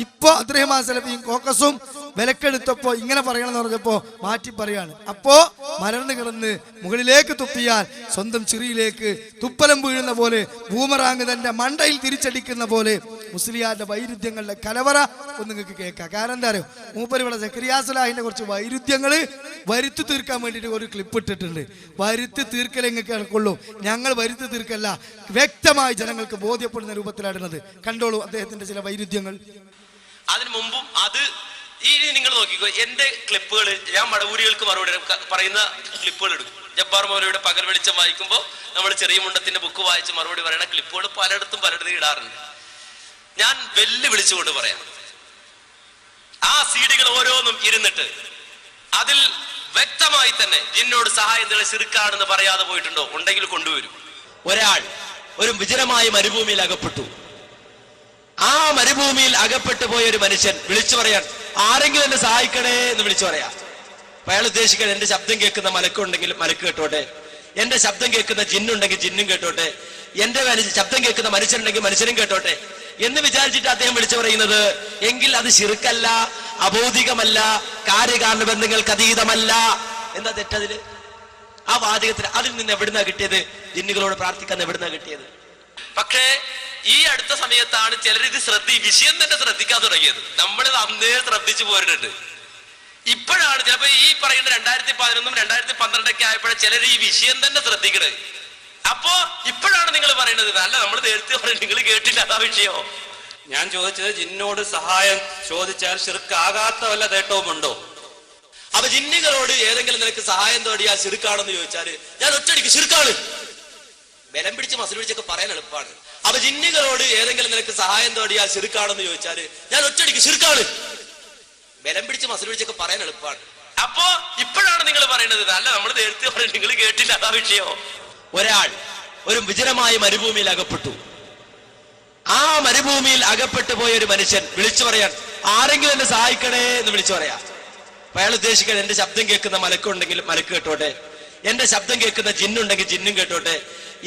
ഇപ്പൊ അബ്ദുറഹ്മാൻ സലഫിയും കോക്കസും വിലക്കെടുത്തപ്പോ ഇങ്ങനെ പറയണമെന്ന് പറഞ്ഞപ്പോ മാറ്റി പറയാണ്. അപ്പോ മലർന്നു കിടന്ന് മുകളിലേക്ക് തുപ്പിയാൽ സ്വന്തം ചിറിയിലേക്ക് തുപ്പലം വീഴുന്ന പോലെ ബൂമറാങ് തന്റെ മണ്ടയിൽ തിരിച്ചടിക്കുന്ന പോലെ മുസ്ലിയാരുടെ വൈരുദ്ധ്യങ്ങളുടെ കലവറ ഒന്ന് നിങ്ങൾക്ക് കേൾക്കാം. കാരണം എന്താ അറിയോ, മൂപ്പര് ഇവിടെ സക്കരിയ സലാഹിന്റെ കുറച്ച് വൈരുദ്ധ്യങ്ങൾ വരുത്തി തീർക്കാൻ വേണ്ടിയിട്ട് ഒരു ക്ലിപ്പ് ഇട്ടിട്ടുണ്ട്. വരുത്തി തീർക്കൽ എങ്ങൾക്ക് നടക്കുള്ളൂ, ഞങ്ങൾ വരുത്തി തീർക്കല്ല, വ്യക്തമായി ജനങ്ങൾക്ക് ബോധ്യപ്പെടുന്ന രൂപത്തിലാടുന്നത്. കണ്ടോളൂ അദ്ദേഹത്തിന്റെ ചില വൈരുദ്ധ്യങ്ങൾ. അതിനു മുമ്പും അത് ഈ നിങ്ങൾ നോക്കിക്കോ, എന്റെ ക്ലിപ്പുകൾ ഞാൻ മടവൂരികൾക്ക് മറുപടി പറയുന്ന ക്ലിപ്പുകൾ എടുക്കും. ജബ്ബാർ മൗലവിയുടെ പകൽ വെളിച്ചം വായിക്കുമ്പോൾ നമ്മൾ ചെറിയ മുണ്ടത്തിന്റെ ബുക്ക് വായിച്ച് മറുപടി പറയുന്ന ക്ലിപ്പുകൾ പലയിടത്തും ഇടാറുണ്ട്. ഞാൻ വെല്ലുവിളിച്ചുകൊണ്ട് പറയാം, ആ സീഡികൾ ഓരോന്നും ഇരുന്നിട്ട് അതിൽ വ്യക്തമായി തന്നെ ജിന്നോട് സഹായം ശിർക്കാണെന്ന് പറയാതെ പോയിട്ടുണ്ടോ? ഉണ്ടെങ്കിൽ കൊണ്ടുവരും. ഒരാൾ ഒരു വിജനമായ മരുഭൂമിയിൽ അകപ്പെട്ടു. ആ മരുഭൂമിയിൽ അകപ്പെട്ടു പോയ ഒരു മനുഷ്യൻ വിളിച്ചു പറയാൻ, ആരെങ്കിലും എന്നെ സഹായിക്കണേ എന്ന് വിളിച്ചു പറയാം. അപ്പൊ അയാൾ ഉദ്ദേശിക്കാൻ, എന്റെ ശബ്ദം കേൾക്കുന്ന മലക്കുണ്ടെങ്കിൽ മലക്ക് കേട്ടോട്ടെ, എന്റെ ശബ്ദം കേൾക്കുന്ന ജിന്നുണ്ടെങ്കിൽ ജിന്നും കേട്ടോട്ടെ, എന്റെ ശബ്ദം കേൾക്കുന്ന മനുഷ്യനുണ്ടെങ്കിൽ മനുഷ്യനും കേട്ടോട്ടെ എന്ന് വിചാരിച്ചിട്ട് അദ്ദേഹം വിളിച്ചു പറയുന്നത്. എങ്കിൽ അത് ശിർക്കല്ല, അബൗദികമല്ല, കാര്യകാരണ ബന്ധങ്ങൾക്ക് അതീതമല്ല. എന്താ തെറ്റതില്? ആ വാചകത്തിൽ അതിൽ നിന്ന് എവിടുന്നാ കിട്ടിയത്? ജിന്നുകളോട് പ്രാർത്ഥിക്കാൻ എവിടുന്നാ കിട്ടിയത്? പക്ഷേ ഈ അടുത്ത സമയത്താണ് ചിലരിത് വിഷയം തന്നെ ശ്രദ്ധിക്കാൻ തുടങ്ങിയത്. നമ്മൾ അന്നേ ശ്രദ്ധിച്ചു പോരുന്നുണ്ട്. ഇപ്പോഴാണ് ചിലപ്പോ ഈ പറയുന്ന 2011 2012 ആയപ്പോഴേ ചിലർ ഈ വിഷയം തന്നെ ശ്രദ്ധിക്കണത്. അപ്പോ ഇപ്പോഴാണ് നിങ്ങൾ പറയുന്നത്, അല്ല നമ്മൾ നേരത്തെ പറയുന്നത് നിങ്ങൾ കേട്ടില്ല, അതാ വിഷയോ? ഞാൻ ചോദിച്ചത്, ജിന്നോട് സഹായം ചോദിച്ചാൽ ശിർക്കാകാത്ത വല്ല നേട്ടവുമുണ്ടോ? അപ്പൊ ജിന്നുകളോട് ഏതെങ്കിലും നിനക്ക് സഹായം തേടിയാൽ ശിർക്കാണെന്ന് ചോദിച്ചാല് ഞാൻ ഒറ്റയടിക്ക് ശിർക്കാണ്, ബലം പിടിച്ച് മസിൽ പിടിച്ചൊക്കെ പറയാൻ എളുപ്പമാണ്. അപ്പൊ ജിന്നുകളോട് ഏതെങ്കിലും നിനക്ക് സഹായം തേടിയാൽ ശിർക്കാണെന്ന് ചോദിച്ചാല് ഞാൻ ഒറ്റയടിക്ക് ശിർക്കാണ്, ബലം പിടിച്ച് മസിൽ പിടിച്ചൊക്കെ പറയാൻ എളുപ്പമാണ്. അപ്പോ ഇപ്പോഴാണ് നിങ്ങൾ പറയുന്നത്, അല്ല നമ്മൾ നേരത്തെ പറയുന്നത് നിങ്ങൾ കേട്ടില്ല, അതാ വിഷയോ? ഒരാൾ ഒരു വിജനമായ മരുഭൂമിയിൽ അകപ്പെട്ടു. ആ മരുഭൂമിയിൽ അകപ്പെട്ടു പോയ ഒരു മനുഷ്യൻ വിളിച്ചു പറയാൻ, ആരെങ്കിലും എന്നെ സഹായിക്കണേ എന്ന് വിളിച്ചു പറയാം. അപ്പൊ അയാൾ ഉദ്ദേശിക്കാൻ, എന്റെ ശബ്ദം കേൾക്കുന്ന മലക്കുണ്ടെങ്കിൽ മലക്ക് കേട്ടോട്ടെ, എന്റെ ശബ്ദം കേൾക്കുന്ന ജിന്നുണ്ടെങ്കിൽ ജിന്നും കേട്ടോട്ടെ,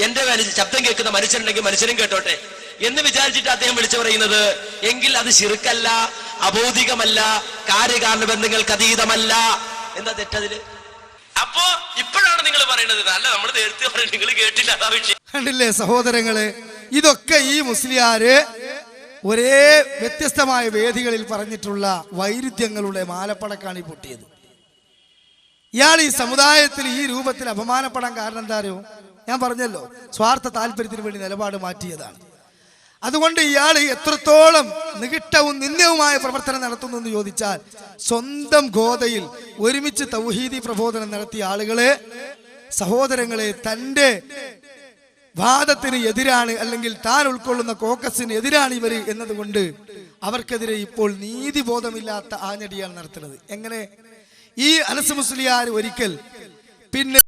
എന്റെ ശബ്ദം കേൾക്കുന്ന മനുഷ്യനുണ്ടെങ്കിൽ മനുഷ്യനും കേട്ടോട്ടെ എന്ന് വിചാരിച്ചിട്ട് അദ്ദേഹം വിളിച്ചു പറയുന്നത്. എങ്കിൽ അത് ശിർക്കല്ല, അബൗദികമല്ല, കാര്യകാരണ ബന്ധങ്ങൾക്ക് അതീതമല്ല. എന്താ തെറ്റതില്? അപ്പോ ഇപ്പോഴാണ് നിങ്ങൾ പറയുന്നത്, അല്ല നമ്മൾ നേരത്തെ പറയുന്നത് നിങ്ങൾ കേട്ടില്ല, അതാ വിഷയം. കണ്ടില്ലേ സഹോദരങ്ങളെ, ഇതൊക്കെ ഈ മുസ്ലിയാര് ഒരേ വ്യത്യസ്തമായ വേദികളിൽ പറഞ്ഞിട്ടുള്ള വൈരുദ്ധ്യങ്ങളുടെ മാലപ്പടക്കാണ് ഈ പൊട്ടിയത്. ഇയാൾ ഈ സമുദായത്തിൽ ഈ രൂപത്തിൽ അപമാനപ്പെടാൻ കാരണം എന്താ അറിയോ? ഞാൻ പറഞ്ഞല്ലോ, സ്വാർത്ഥ താല്പര്യത്തിന് വേണ്ടി നിലപാട് മാറ്റിയതാണ്. അതുകൊണ്ട് ഇയാൾ എത്രത്തോളം നികിട്ടവും നിന്ദ്യവുമായ പ്രവർത്തനം നടത്തുന്നു എന്ന് ചോദിച്ചാൽ, സ്വന്തം ഗോതയിൽ ഒരുമിച്ച് തൗഹീദി പ്രബോധനം നടത്തിയ ആളുകളെ, സഹോദരങ്ങളെ, തൻ്റെ വാദത്തിന് എതിരാണ്, അല്ലെങ്കിൽ താൻ ഉൾക്കൊള്ളുന്ന കോക്കസിന് എതിരാണ് ഇവർ എന്നതുകൊണ്ട് അവർക്കെതിരെ ഇപ്പോൾ നീതിബോധമില്ലാത്ത ആഞ്ഞടിയാണ് നടത്തുന്നത്. എങ്ങനെ? ഈ അനസ് മുസ്ലിയാർ ഒരിക്കൽ പിന്നെ